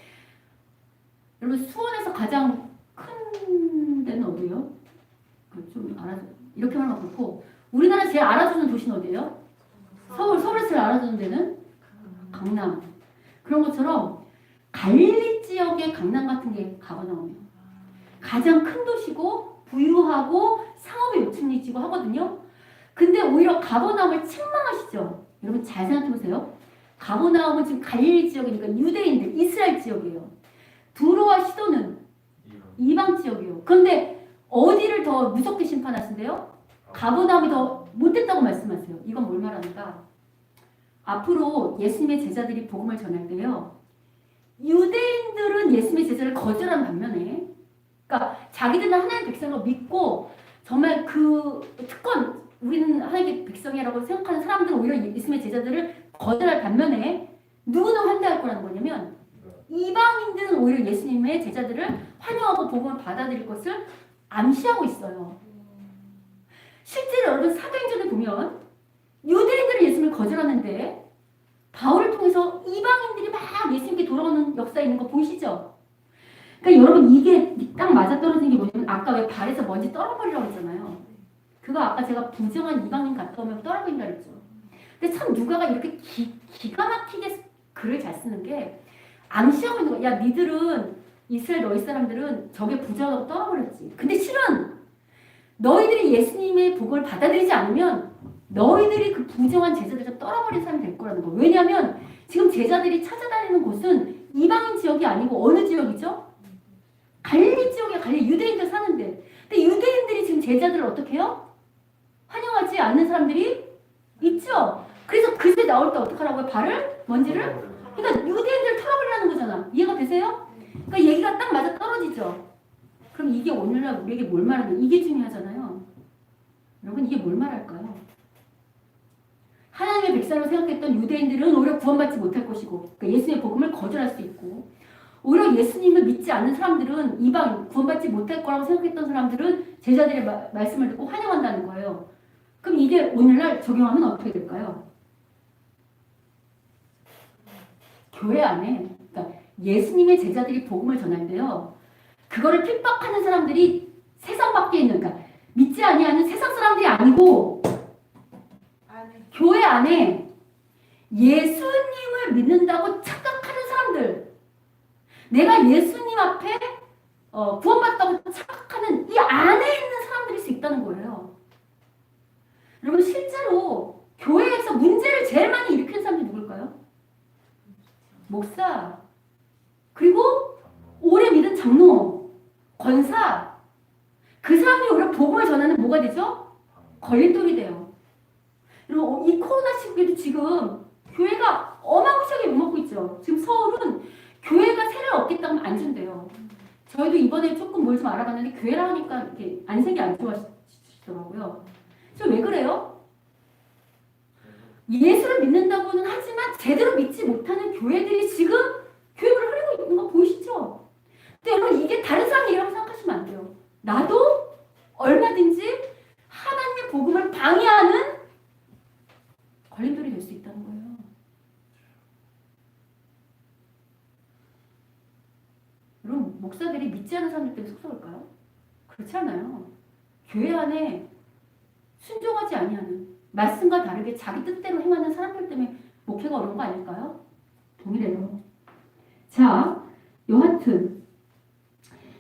여러분 수원에서 가장 큰 데는 어디예요? 좀 알아줘. 이렇게 말하면 그렇고 우리나라 제일 알아주는 도시는 어디예요? 서울에서 제일 알아주는 데는 강남. 그런 것처럼 갈릴리 지역의 강남 같은 게 가버나움이에요. 가장 큰 도시고 부유하고 상업에 요충지고 하거든요. 근데 오히려 가버나움을 책망하시죠. 여러분 잘 생각해보세요. 가버나움은 지금 갈릴리 지역이니까 유대인들, 이스라엘 지역이에요. 두로와 시도는 이방 지역이에요. 그런데 어디를 더 무섭게 심판하신대요? 가버나움이 더 못됐다고 말씀하세요. 이건 뭘 말하는가? 앞으로 예수님의 제자들이 복음을 전할 때요. 유대인들은 예수님의 제자를 거절하는 반면에 그러니까 자기들은 하나님의 백성을 믿고 정말 그 특권 우리는 하나님의 백성이라고 생각하는 사람들은 오히려 예수님의 제자들을 거절할 반면에 누구는 환대할 거라는 거냐면 이방인들은 오히려 예수님의 제자들을 환영하고 복음을 받아들일 것을 암시하고 있어요. 실제로 여러분 사도행전을 보면 유대인들은 예수님을 거절하는데 바울을 통해서 이방인들이 막 예수님께 돌아오는 역사 있는 거 보이시죠? 그러니까 여러분 이게 딱 맞아떨어지는 게 뭐냐면 아까 왜 발에서 먼지 떨어버리라고 했잖아요. 그거 아까 제가 부정한 이방인 갔다 오면 떨어버린다 그랬죠. 근데 참 누가가 이렇게 기가 막히게 글을 잘 쓰는 게 암시하고 있는 거야. 야 니들은 이스라엘 너희 사람들은 저게 부정하고 떨어버렸지. 근데 실은 너희들이 예수님의 복음을 받아들이지 않으면 너희들이 그 부정한 제자들에서 떨어버린 사람이 될 거라는 거예요. 왜냐하면 지금 제자들이 찾아다니는 곳은 이방인 지역이 아니고 어느 지역이죠? 갈릴리 지역에 갈릴리 유대인들 사는데 근데 유대인들이 지금 제자들을 어떻게 해요? 환영하지 않는 사람들이 있죠. 그래서 그새 나올 때 어떡하라고요? 발을? 먼지를? 그러니까 유대인들을 털어버리라는 거잖아. 이해가 되세요? 그러니까 얘기가 딱 맞아 떨어지죠. 그럼 이게 오늘날 우리에게 뭘 말하는? 이게 중요하잖아요. 여러분 이게 뭘 말할까요? 하나님의 백성으로 생각했던 유대인들은 오히려 구원받지 못할 것이고, 그러니까 예수님의 복음을 거절할 수 있고, 오히려 예수님을 믿지 않는 사람들은 이방 구원받지 못할 거라고 생각했던 사람들은 제자들의 말씀을 듣고 환영한다는 거예요. 그럼 이게 오늘날 적용하면 어떻게 될까요? 교회 안에, 그러니까 예수님의 제자들이 복음을 전할 때요, 그거를 핍박하는 사람들이 세상 밖에 있는, 그러니까 믿지 아니하는 세상 사람들이 아니고 교회 안에 예수님을 믿는다고 착각하는 사람들, 내가 예수님 앞에 구원받다고 착각하는 이 안에 있는 사람들일 수 있다는 거예요. 여러분 실제로 교회에서 문제를 제일 많이 일으키는 사람들이 누굴까요? 목사, 그리고 오래 믿은 장로, 권사, 그 사람들이 오히려 복음을 전하는 뭐가 되죠? 걸림돌이 돼요. 여러분 이 코로나 시국에도 지금 교회가 어마무시하게 욕먹고 있죠. 지금 서울은 교회가 세를 얻겠다면 안 준대요. 저희도 이번에 조금 뭘 좀 알아봤는데 교회라 하니까 이렇게 안색이 안 좋아지더라고요. 저 왜 그래요? 예수를 믿는다고는 하지만 제대로 믿지 못하는 교회들이 지금 교육을 흐리고 있는 거 보이시죠? 근데 여러분 이게 다른 사람 얘기라고 생각하시면 안 돼요. 나도 얼마든지 하나님의 복음을 방해하는 걸림돌이 될 수 있다는 거예요. 여러분 목사들이 믿지 않는 사람들 때문에 속상할까요? 그렇지 않아요. 교회 안에 순종하지 아니하는, 말씀과 다르게 자기 뜻대로 행하는 사람들 때문에 목회가 어려운 거 아닐까요? 동일해요. 자, 여하튼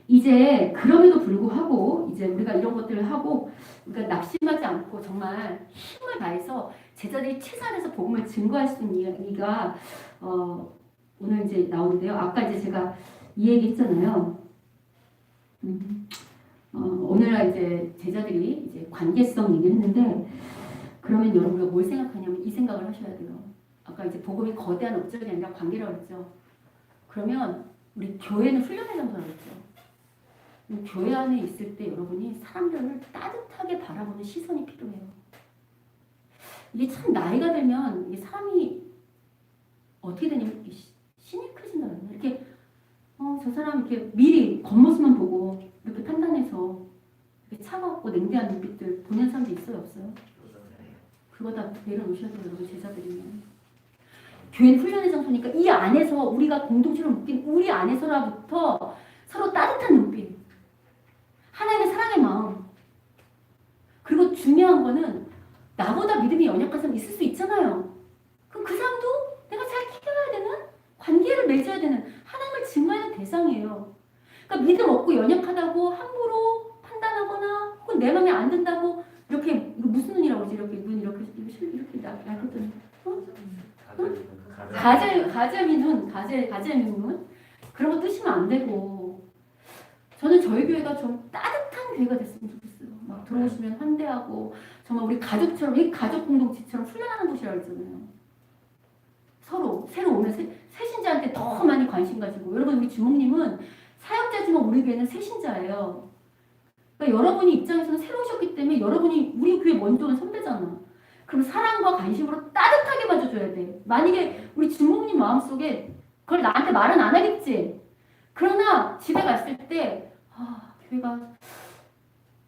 이제 그럼에도 불구하고 이제 우리가 이런 것들을 하고, 그러니까 낙심하지 않고 정말 힘을 다해서 제자들이 최선에서 복음을 증거할 수 있는 이야기가 오늘 이제 나오는데요. 아까 이제 제가 이 얘기 했잖아요. 오늘날 이제 제자들이 이제 관계성 얘기를 했는데, 그러면 여러분가 뭘 생각하냐면 이 생각을 하셔야 돼요. 아까 이제 복음이 거대한 업적이 아니라 관계라고 했죠. 그러면 우리 교회는 훈련의 장소라고 했죠. 교회 안에 있을 때 여러분이 사람들을 따뜻하게 바라보는 시선이 필요해요. 이게 참 나이가 들면 이게 사람이 어떻게 되냐면 신이 크진다 그러나 이렇게 저 사람 이렇게 미리 겉모습만 보고 이렇게 판단해서 이렇게 차갑고 냉대한 눈빛들 보는 사람도 있어요, 없어요? 그거 다 내려놓으셔야 돼요, 여러분 제자들이면. 교회는 훈련의 장소니까 이 안에서 우리가 공동체로 묶인 우리 안에서라부터 서로 따뜻한 눈빛, 하나님의 사랑의 마음, 그리고 중요한 거는 나보다 믿음이 연약한 사람 있을 수 있잖아요. 그럼 그 사람도 내가 잘 키워야 되는, 관계를 맺어야 되는, 하나님을 증거하는 대상이에요. 그러니까 믿음 없고 연약하다고 함부로 판단하거나 혹은 내 마음에 안 든다고 이렇게, 이거 무슨 눈이라고 그러지? 이렇게 눈 이렇게 얇거든. 가재미 눈 그런 거 뜨시면 안 되고, 저는 저희 교회가 좀 따뜻한 교회가 됐으면 좋겠어요. 막 들어오시면 환대하고 정말 우리 가족처럼, 이 가족 공동체처럼 훈련하는 곳이라고 했잖아요. 서로 새로 오는 새신자한테 더 많이 관심 가지고. 여러분 우리 주목님은 사역자지만 우리 교회는 새신자예요. 그러니까 여러분이 입장에서는 새로 오셨기 때문에 여러분이 우리 교회 먼저 온 선배잖아. 그럼 사랑과 관심으로 따뜻하게 봐줘줘야 돼. 만약에 우리 주목님 마음속에 그걸 나한테 말은 안 하겠지. 그러나 집에 갔을 때 교회가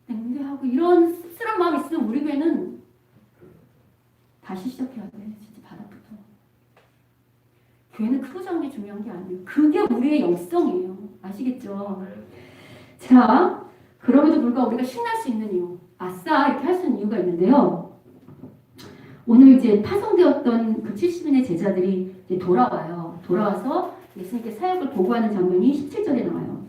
냉대하고 이런 씁쓸한 마음이 있으면 우리 교회는 다시 시작해야 돼. 진짜 바닥부터. 교회는 크고 작은 게 중요한 게 아니에요. 그게 우리의 영성이에요. 아시겠죠? 자, 그럼에도 불구하고 우리가 신날 수 있는 이유, 아싸 이렇게 할 수 있는 이유가 있는데요. 오늘 이제 파송되었던 그 70인의 제자들이 이제 돌아와요. 돌아와서 예수님께 사역을 보고하는 장면이 17절에 나와요.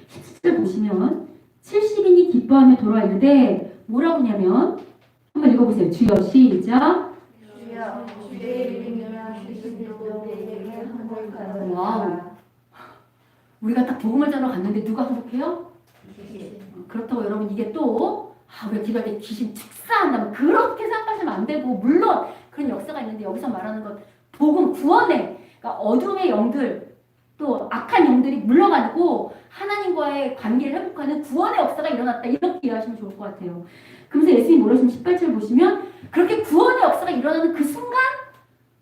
17절 보시면 70인이 기뻐하며 돌아와 이르되 뭐라고 하냐면, 한번 읽어보세요. 주여, 시작. 주여, 주의 이름이여 주시옵소서. 우리에게 항복하라. 와우. 우리가 딱 복음을 전하러 갔는데 누가 항복해요? 그렇다고 여러분 이게 또 우리가 기도할 때 귀신 축사한다 그렇게 생각하시면 안 되고, 물론 그런 역사가 있는데 여기서 말하는 것 복음 구원의, 그러니까 어둠의 영들, 또 악한 영들이 물러가고 하나님과의 관계를 회복하는 구원의 역사가 일어났다. 이렇게 이해하시면 좋을 것 같아요. 그러면서 예수님 뭐라 하시면 18절 보시면 그렇게 구원의 역사가 일어나는 그 순간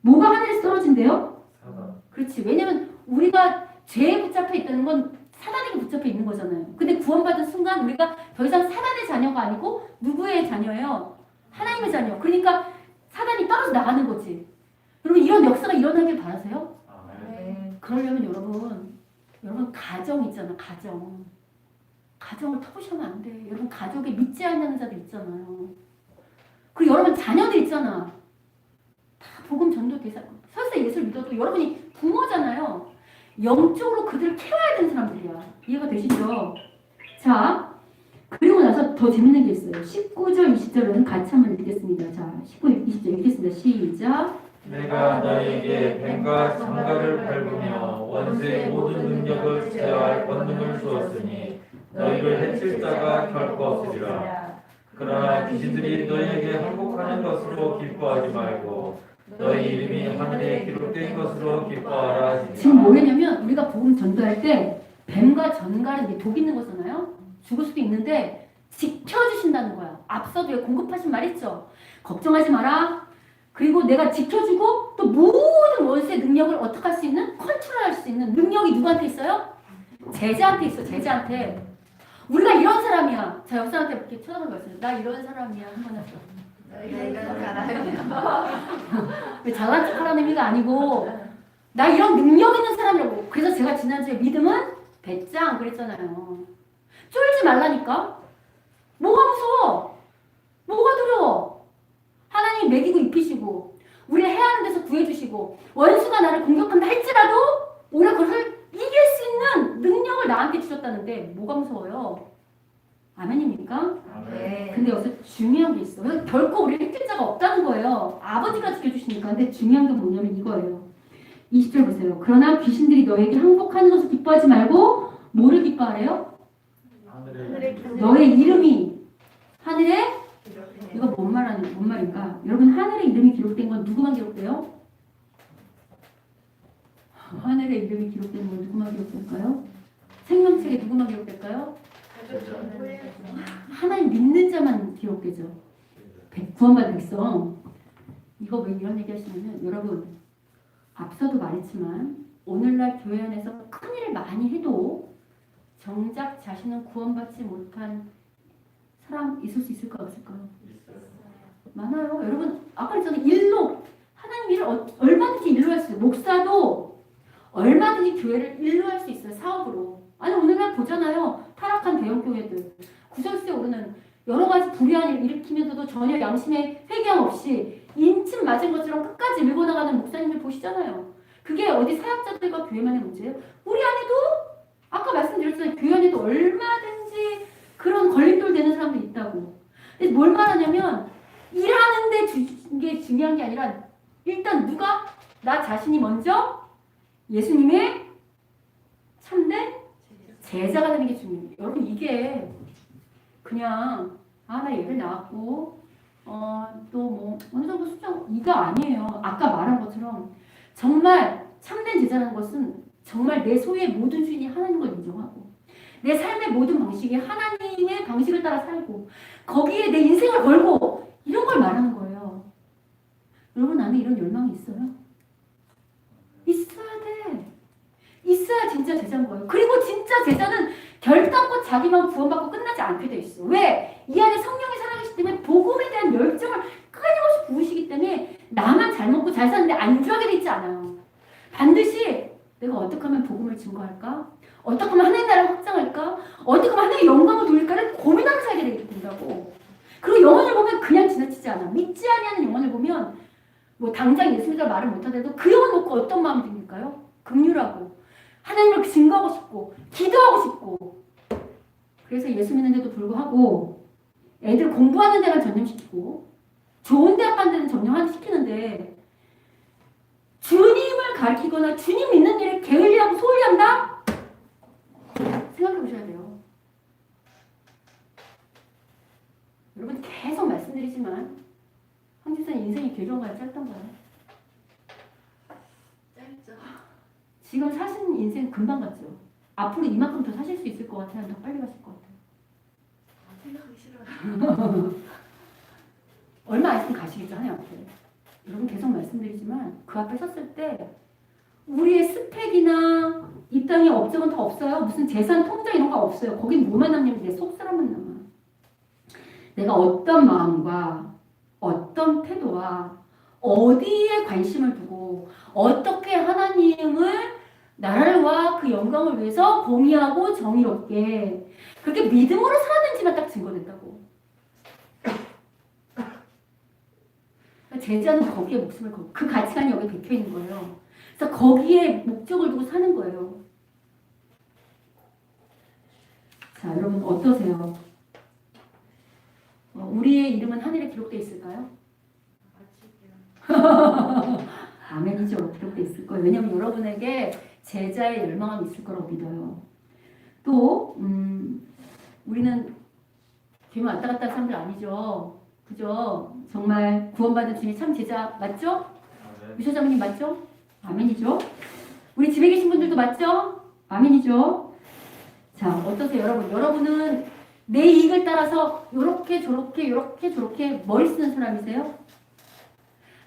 뭐가 하늘에서 떨어진대요? 사단. 그렇지. 왜냐면 우리가 죄에 붙잡혀 있다는 건 사단에게 붙잡혀 있는 거잖아요. 근데 구원받은 순간 우리가 더 이상 사단의 자녀가 아니고 누구의 자녀예요? 하나님의 자녀. 그러니까 사단이 떨어져 나가는 거지. 여러분 이런 역사가 일어나길 바라세요? 아멘. 그러려면 여러분 가정 있잖아. 가정을 터부시면 안 돼. 여러분 가족에 믿지 않는 자들 있잖아요. 그리고 여러분 자녀들 있잖아. 다 복음 전도 대사. 설사 예수를 믿어도 여러분이 부모잖아요. 영적으로 그들을 키워야 되는 사람들이야. 이해가 되시죠? 자, 그리고 나서 더 재밌는 게 있어요. 19절, 20절은 같이 한번 읽겠습니다. 자, 19, 20절 읽겠습니다. 시작. 내가 너에게 뱀과 장가를 밟으며 원수의 모든 능력을 제어할 권능을 주었으니 너희를 해칠 자가 결코 없으리라. 그러나 귀신들이 너희에게 항복하는 것으로 기뻐하지 말고 너희 이름이 하늘에 기록된 것으로 기뻐하라. 지금 뭐냐면 우리가 복음 전도할 때 뱀과 전갈은 이게 독 있는 거잖아요. 죽을 수도 있는데 지켜주신다는 거야. 앞서도 공급하신 말 있죠. 걱정하지 마라. 그리고 내가 지켜주고 또 모든 원수의 능력을 어떻게 할 수 있는? 컨트롤할 수 있는 능력이 누구한테 있어요? 제자한테 있어. 제자한테. 우리가 이런 사람이야. 자, 역사한테 이렇게 쳐다보는 거 있어요. 나 이런 사람이야. 한번 해줘. 왜 잘난 척 하라는 의미가 아니고 나 이런 능력 있는 사람이라고. 그래서 제가 지난주에 믿음은 배짱 그랬잖아요. 쫄지 말라니까. 뭐가 무서워? 뭐가 두려워? 하나님 먹이고 입히시고 우리를 해야 하는 데서 구해주시고 원수가 나를 공격한다 할지라도 오히려 그것을 이길 수 있는 능력을 나한테 주셨다는데 뭐가 무서워요? 아멘입니까? 아멘. 근데 여기서 중요한 게 있어. 그래서 결코 우리 해칠 자가 없다는 거예요. 아버지가 지켜주시니까. 근데 중요한 게 뭐냐면 이거예요. 20절 보세요. 그러나 귀신들이 너에게 항복하는 것을 기뻐하지 말고 뭐를 기뻐하래요? 하늘에 너의 이름이 하늘에 이거 뭔 말인가? 여러분 하늘에 이름이 기록된 건 누구만 기록돼요? 하늘에 이름이 기록된 건 누구만 기록될까요? 생명책에 누구만 기록될까요? 하나님 믿는 자만 기록되죠. 구원받은 백성. 이거 왜 이런 얘기 하시냐면 여러분 앞서도 말했지만 오늘날 교회 안에서 큰 일을 많이 해도 정작 자신은 구원받지 못한 사람 있을 수 있을까요? 없을까요? 많아요. 여러분 아까 그랬잖아요. 일로 하나님 일을 얼마든지 일로 할 수 있어요. 목사도 얼마든지 교회를 일로 할 수 있어요. 사업으로. 아니 오늘날 보잖아요. 타락한 대형 교회들 구설수에 오르는 여러 가지 불의한 일을 일으키면서도 전혀 양심에 회개함 없이 인침 맞은 것처럼 끝까지 밀고 나가는 목사님을 보시잖아요. 그게 어디 사역자들과 교회만의 문제예요? 우리 안에도 아까 말씀드렸잖아요. 교회 안에도 얼마든지 그런 걸림돌 되는 사람들이 있다고. 근데 뭘 말하냐면 일하는데 게 중요한 게 아니라 일단 누가 나 자신이 먼저 예수님의 참된 제자가 되는 게 중요해요. 여러분 이게 그냥 나 예배 나왔고 또 뭐 어느 정도 수정 이거 아니에요. 아까 말한 것처럼 정말 참된 제자라는 것은 정말 내 소유의 모든 주인이 하나님인 걸 인정하고 내 삶의 모든 방식이 하나님의 방식을 따라 살고 거기에 내 인생을 걸고 이런 걸 말하는 거예요. 여러분 안에 이런 열망이 있어요? 있어야 돼. 있어야 진짜 제자인 거예요. 그리고 진짜 제자는 결단코 자기만 구원받고 끝나지 않게 돼 있어. 왜? 이 안에 성령이 살아계시기 때문에 복음에 대한 열정을 끊임없이 부으시기 때문에 나만 잘 먹고 잘 사는데 안주하게 돼 있지 않아요. 반드시 내가 어떻게 하면 복음을 증거할까? 어떻게 하면 하나님 나라를 확장할까? 어떻게 하면 하나님의 영광을 돌릴까를 고민하면서 살게 되게 된다고. 그리고 영혼을 보면 그냥 지나치지 않아. 믿지 아니하는 영혼을 보면 뭐 당장 예수 믿으라 말을 못하더라도 그 영혼 놓고 어떤 마음이 듭니까요? 긍휼하고 하나님을 증거하고 싶고 기도하고 싶고. 그래서 예수 믿는데도 불구하고 애들 공부하는 데만 전념시키고 좋은 대학 가는 데는 전념시키는데 주님을 가리키거나 주님 믿는 일에 게을리하고 소홀히 한다? 생각해 보셔야 돼요. 여러분 계속 말씀드리지만 황 집사님 인생이 길던가요? 짧던가요? 짧죠. 지금 사신 인생 금방 갔죠. 앞으로 이만큼 더 사실 수 있을 것 같아요? 더 빨리 가실 것 같아요? 생각하기 싫어요. 얼마 안 있으면 가시겠죠, 하나님 앞에. 여러분 계속 말씀드리지만 그 앞에 섰을 때 우리의 스펙이나 이 땅에 업적은 더 없어요. 무슨 재산 통장 이런 거 없어요. 거긴 뭐만 남냐면 내 속사람만 남아. 내가 어떤 마음과 어떤 태도와 어디에 관심을 두고 어떻게 하나님을 나라와 그 영광을 위해서 공의하고 정의롭게 그렇게 믿음으로 살았는지만 딱 증거된다고. 제자는 거기에 목숨을 걸고 그 가치관이 여기 박혀 있는 거예요. 그래서 거기에 목적을 두고 사는 거예요. 자, 여러분 어떠세요? 우리의 이름은 하늘에 기록되어 있을까요? 아멘이죠. 기록되어 있을 거예요. 왜냐하면 여러분에게 제자의 열망함이 있을 거라고 믿어요. 또 우리는 교회 왔다 갔다 하는 사람들 아니죠. 그죠? 정말 구원받은 주님이 참 제자 맞죠? 유ሾ자매님 맞죠? 아멘이죠. 우리 집에 계신 분들도 맞죠? 아멘이죠. 자, 어떠세요 여러분? 여러분은 내 이익을 따라서 요렇게 저렇게 머리 쓰는 사람이세요?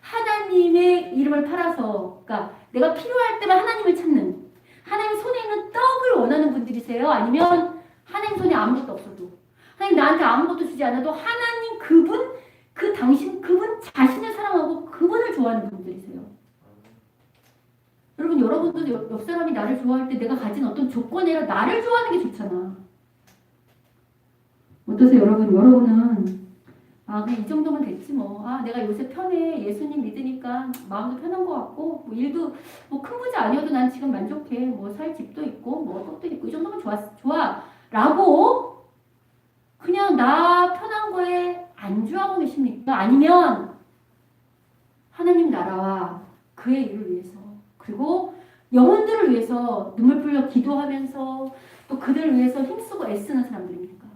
하나님의 이름을 팔아서 그러니까 내가 필요할 때만 하나님을 찾는 하나님 손에 있는 떡을 원하는 분들이세요? 아니면 하나님 손에 아무것도 없어도 하나님 나한테 아무것도 주지 않아도 하나님 그분 당신 그분 자신을 사랑하고 그분을 좋아하는 분들이세요? 여러분도 옆 사람이 나를 좋아할 때 내가 가진 어떤 조건이 아니라 나를 좋아하는 게 좋잖아. 어떠세요 여러분? 여러분은 그냥 이 정도면 됐지 뭐. 내가 요새 편해. 예수님 믿으니까 마음도 편한 것 같고 뭐 일도 뭐 큰 부자 아니어도 난 지금 만족해. 뭐 살 집도 있고 뭐 떡도 있고 이 정도면 좋아 라고 그냥 나 편한 거에 안주하고 계십니까? 아니면 하나님 나라와 그의 일을 위해서 그리고 영혼들을 위해서 눈물 흘려 기도하면서 또 그들을 위해서 힘쓰고 애쓰는 사람들입니까?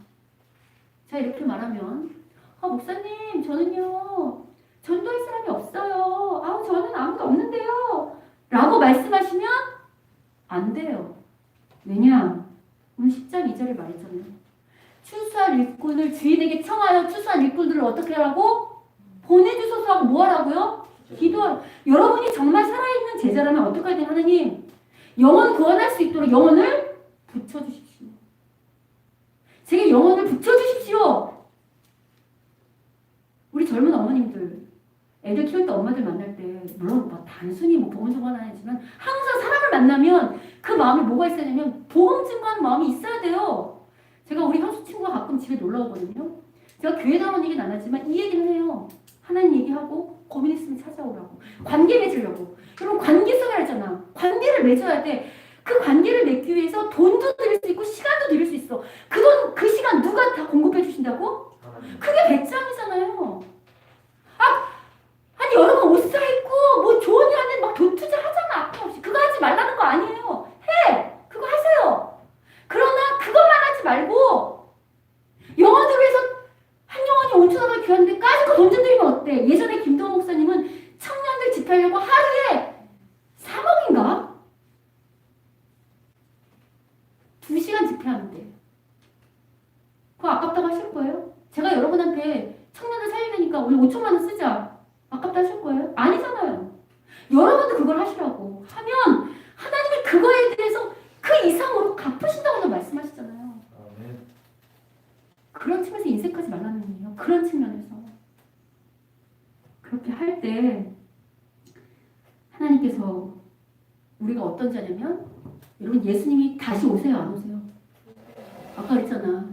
자, 이렇게 말하면 목사님 저는요 전도할 사람이 없어요. 저는 아무도 없는데요 라고 말씀하시면 안 돼요. 왜냐? 오늘 10장 2절에 말했잖아요. 추수할 일꾼을 주인에게 청하여 추수할 일꾼들을 어떻게 하라고? 보내주소서 하고 뭐 하라고요? 기도하라고. 여러분이 정말 살아있는 제자라면 어떻게 해야 돼요? 하나님 영혼 구원할 수 있도록 영혼을 붙여주십시오. 제게 영혼을 붙여주십시오. 우리 젊은 어머님들 애들 키울 때 엄마들 만날 때 물론 뭐 단순히 뭐 복음 전하는 아니지만 항상 사람을 만나면 그 마음에 뭐가 있어야 되냐면 복음 증거하는 마음이 있어야 돼요. 제가 우리 형수 친구가 가끔 집에 놀러 오거든요. 제가 교회 나온 얘기는 안 하지만 이 얘기는 해요. 하나님 얘기하고 고민 있으면 찾아오라고. 관계 맺으려고. 여러분 관계 써야 하잖아. 관계를 맺어야 돼. 그 관계를 맺기 위해서 돈도 드릴 수 있고 시간도 드릴 수 있어. 그 돈, 그 시간 누가 다 공급해 주신다고? 그게 배짱이잖아요. 아니 여러분 옷 사입고 뭐 좋은 일 하는데 막 돈 투자하잖아. 아낌없이. 그거 하지 말라는 거 아니에요. 해! 그거 하세요. 그러나 그것만 하지 말고 영혼을 위해서 한 영혼이 5천원을 귀하는데 까짓거 돈 좀 드리면 어때? 예전에 김동호 목사님은 청년들 집회하려고 하루에 3억인가? 2시간 집회하는데 그거 아깝다고 하실 거예요? 제가 여러분한테 청년들 살리려니까 우리 5천만 원 쓰자 아깝다 하실 거예요? 아니잖아요. 여러분도 그걸 하시라고 하면 하나님이 그거에 대해서 그 이상으로 갚으신다고 말씀하시잖아요. 그런 측면에서 인색하지 말라는 얘기예요. 그런 측면에서 그렇게 할 때 하나님께서 우리가 어떤 자냐면 여러분 예수님이 다시 오세요 안 오세요? 아까 그랬잖아.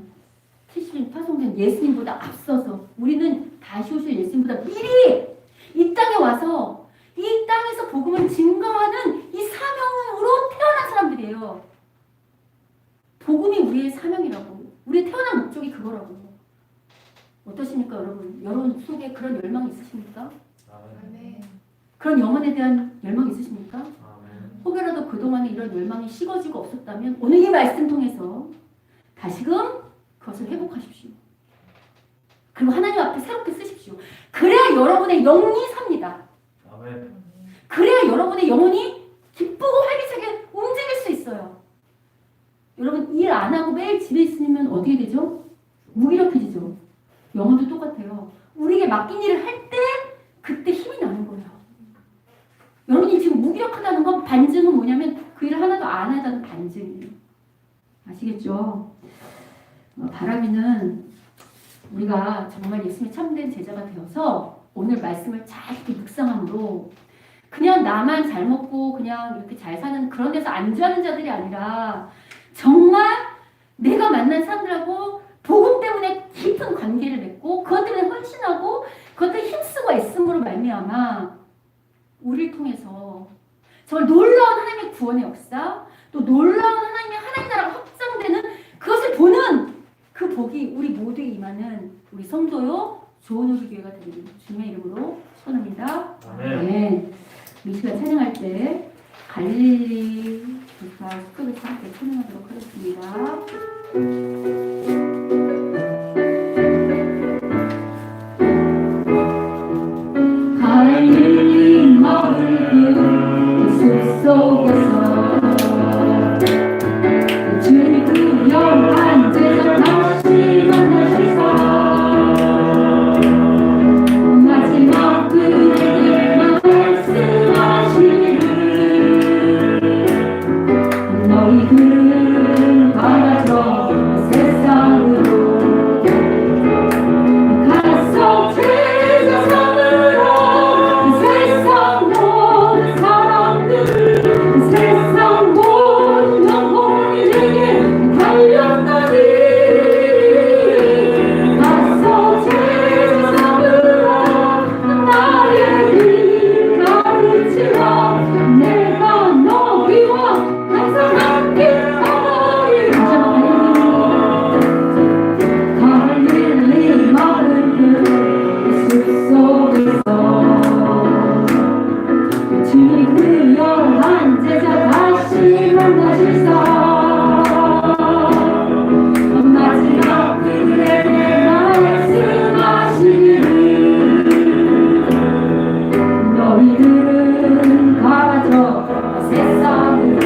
70인 파송된 예수님보다 앞서서 우리는 다시 오실 예수님보다 미리 이 땅에 와서 이 땅에서 복음을 증거하는 이 사명으로 태어난 사람들이에요. 복음이 우리의 사명이라고. 우리의 태어난 목적이 그거라고. 어떠십니까 여러분? 여러분 속에 그런 열망이 있으십니까? 아멘. 그런 영혼에 대한 열망이 있으십니까? 아멘. 혹여라도 그동안에 이런 열망이 식어지고 없었다면 오늘 이 말씀 통해서 다시금 그것을 회복하십시오. 그리고 하나님 앞에 새롭게 쓰십시오. 그래야 여러분의 영혼이 삽니다. 아멘. 그래야 여러분의 영혼이 기쁘고 활기차게 여러분 일 안 하고 매일 집에 있으면 어떻게 되죠? 무기력해지죠. 영혼도 똑같아요. 우리에게 맡긴 일을 할 때 그때 힘이 나는 거예요. 여러분이 지금 무기력하다는 건 반증은 뭐냐면 그 일을 하나도 안 하다는 반증이에요. 아시겠죠? 바람이는 우리가 정말 예수님의 참된 제자가 되어서 오늘 말씀을 잘 이렇게 묵상함으로 그냥 나만 잘 먹고 그냥 이렇게 잘 사는 그런 데서 안주하는 자들이 아니라 정말 내가 만난 사람들하고 복음 때문에 깊은 관계를 맺고 그것 때문에 헌신하고 그것들 힘쓰고 애씀으로 말미암아 우리를 통해서 정말 놀라운 하나님의 구원의 역사 또 놀라운 하나님 나라가 확장되는 그것을 보는 그 복이 우리 모두에 임하는 우리 성도요 좋은 우리 교회가 되기를 주님의 이름으로 축원합니다. 네. 이 시간 찬양할 때 갈릴리 교사 숙소에서 함께 찬양하도록 하겠습니다. 갈릴리 마을 그 숲속에서 주의 그 영한 제자 다시 만나시사 마지막 그에게 말씀하시기를 너희들은 가라져 세상으로 가서 제자 삼으라 세상 모든 사람들 세상 모든 영혼에게 달렸나니 가서 제자 삼으라 나의 길 가르치라 내가 너희와 항상 함께 하리 갈릴리 마을 그 숲속에서 주의 그 영한 제자 다시 만나실사 마지막 그에게 말씀하시기를 너희들은 가져 세상으로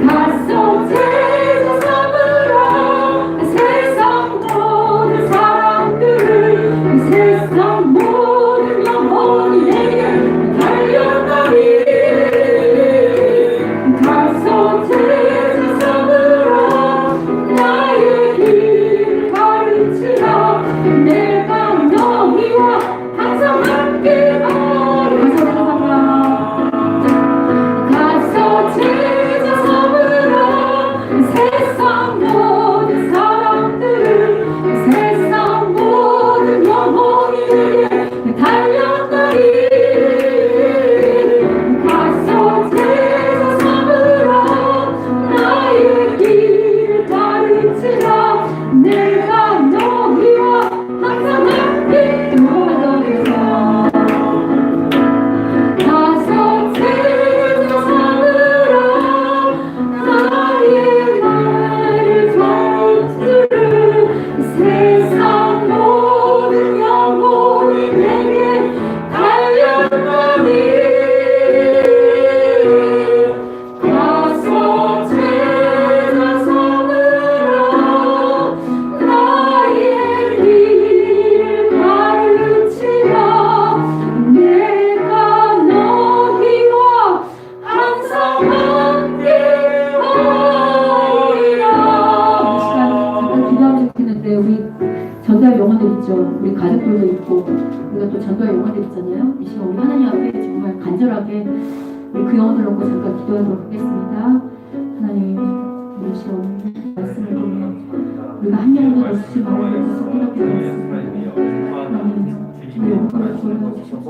가서 제자 삼으라 세상 모든 사람들을 세상 모든 영혼이 내게 달려가리 가서 제자 삼으라 나의 길 가르치라 내가 너희와 항상 함께하리 가서 제자 삼으라 세상 모든 사람들을 세상 모든 영혼이 내게 달려가리 가서 제자 삼으라 나의 길 가르치라 내가 너희와 항상 함께 하리라 가서 제자 삼으라 나의 말을 들으 세상 모든 영혼이 내게 달려가니 가서 제자 삼으라 나의 길 가르치라 내가 너희와 항상 함께하리라. 이 시간 잠깐 기도하면 좋겠는데 우리 전도할 영혼들 있죠. 우리 가족들도 있고 우리가 또 전도할 영혼들 있잖아요. 이 시간 우리 하나님 앞에 정말 간절하게 우리 그 영혼들 놓고 잠깐 기도하도록 하겠습니다. 하나님 우리 이 시간 말씀을 보면 우리가 한 명도 놓치지 말고 계속 깨닫게 되었습니다. 하나님 우리 영혼을 보여주시옵소서.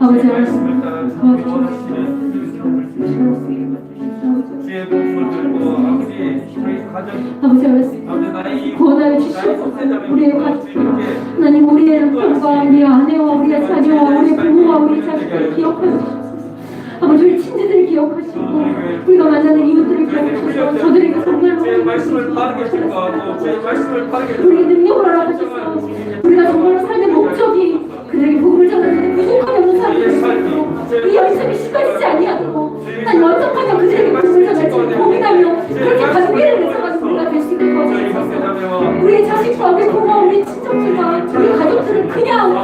아버지 말씀을 따라 도와주시옵소서. 주의 복음을 들고 아버지 우리 가정 아버지 말씀 아버지 나의 구원하여 주시옵소서. 우리의 가족들 하나님 우리의 남편과 우리의 아내와 우리의 자녀와 우리의 부모와 우리 자식들을 기억하여 주시옵소서. 아버지 우리 친지들을 기억하시고 우리가 만나는 이웃들을 기억하셔서 저들에게 정말로 주의 말씀을 바르게 증거하고 주의 말씀을 바르게 우리의 능력을 허락하셔서 우리가 정말로 삶의 목적이 그들에게 복음을 전하는 부족함이 없는 사람들이 이 열심이 시간이지 아니하고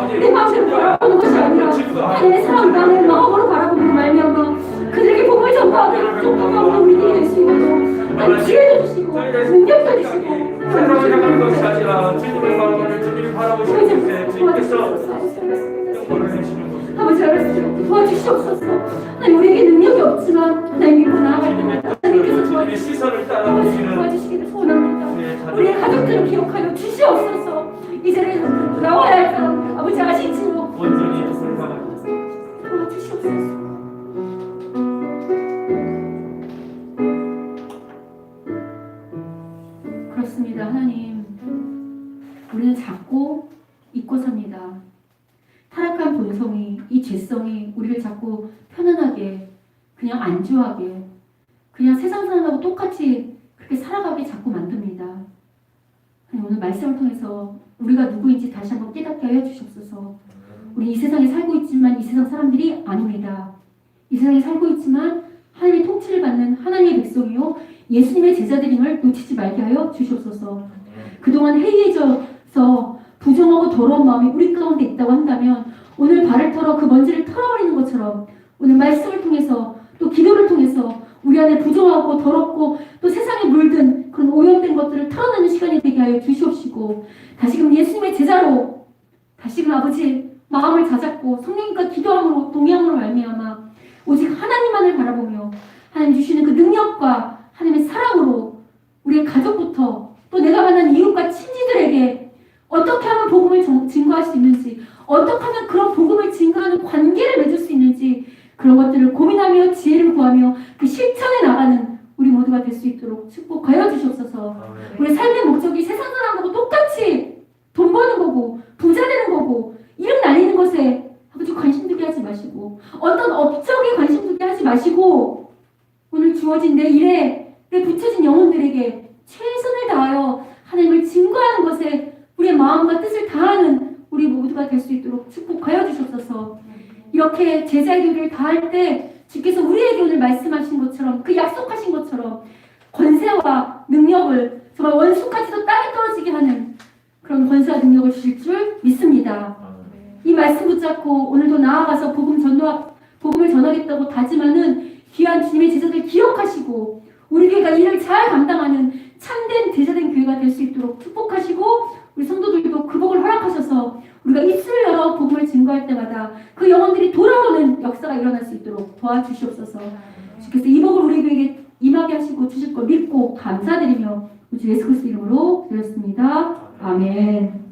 내 마음대로 바라보는 것이 아니라 하나님의 사랑과 하나님의 마음으로 바라보는 말미암아 그들에게 복음을 전파하는 전파하는 우리들이 될 수 있도록 하나님 지혜도 주시고 능력도 주시고 세상을 향하는 것이 아니라 주님의 마음을 주님이 바라보시는 것에 주님께서 영광을 내시는 것입니다. 아버지 알았습니다. 도와주시옵소서. 하나님 우리에게 능력이 없지만 하나님 믿고 나아갈 때마다 하나님께서 주님의 시선을 아버지 따라오시는 도와주시기를 소원합니다. 우리의 자녀 우리의 가족들을 기억하여 주시옵소서. 이 자리에 나와야 할 사람 아버지 아시지요. 온전히 불쌍하다. 도와주시옵소서. 그렇습니다. 하나님 우리는 자꾸 잊고 삽니다. 타락한 본성이 이 죄성이 우리를 자꾸 편안하게 그냥 안주하게 그냥 세상 사람하고 똑같이 그렇게 살아가게 자꾸 만듭니다. 하나님 오늘 말씀을 통해서 우리가 누구인지 다시 한번 깨닫게 하여 주시옵소서. 우리 이 세상에 살고 있지만 이 세상 사람들이 아닙니다. 이 세상에 살고 있지만 하나님의 통치를 받는 하나님의 백성이요 예수님의 제자들임을 놓치지 말게 하여 주시옵소서. 그동안 해이해져서 부정하고 더러운 마음이 우리 가운데 있다고 한다면 오늘 발을 털어 그 먼지를 털어버리는 것처럼 오늘 말씀을 통해서 또 기도를 통해서 우리 안에 부정하고 더럽고 또 세상에 물든 그런 오염된 것들을 털어내는 시간이 되게 하여 주시옵시고 다시금 예수님의 제자로 다시금 아버지 마음을 다잡고 성령님과 기도함으로 동의함으로 말미암아 오직 하나님만을 바라보며 하나님 주시는 그 능력과 하나님의 사랑으로 우리의 가족부터 또 내가 만난 이웃과 친지들에게 어떻게 하면 복음을 증거할 수 있는지 어떻게 하면 그런 복음을 증거하는 관계를 맺을 수 있는지 그런 것들을 고민하며 지혜를 구하며 그 실천에 나가는 우리 모두가 될 수 있도록 축복하여 주시옵소서. 우리 삶의 목적이 세상 사람하고 똑같이 돈 버는 거고 부자 되는 거고 이름 날리는 것에 아버지 관심 두게 하지 마시고 어떤 업적에 관심 두게 하지 마시고 오늘 주어진 내 일에 내 붙여진 영혼들에게 최선을 다하여 하나님을 증거하는 것에 우리의 마음과 뜻을 다하는 우리 모두가 될 수 있도록 축복하여 주셨소서. 이렇게 제자의 교리를 다할 때 주께서 우리에게 오늘 말씀하신 것처럼 그 약속하신 것처럼 권세와 능력을 정말 원수까지도 땅에 떨어지게 하는 그런 권세와 능력을 주실 줄 믿습니다. 이 말씀 붙잡고 오늘도 나아가서 복음을 전하겠다고 다짐하는 귀한 주님의 제자들 기억하시고 우리 교회가 이를 잘 감당하는 참된 제자된 교회가 될 수 있도록 축복하시고 우리 성도들도 그 복을 허락하셔서 우리가 입술을 열어 복음을 증거할 때마다 그 영혼들이 돌아오는 역사가 일어날 수 있도록 도와주시옵소서. 주께서 이 복을 우리에게 임하게 하시고 주실 걸 믿고 감사드리며 주 예수 그리스도 이름으로 드렸습니다. 아멘.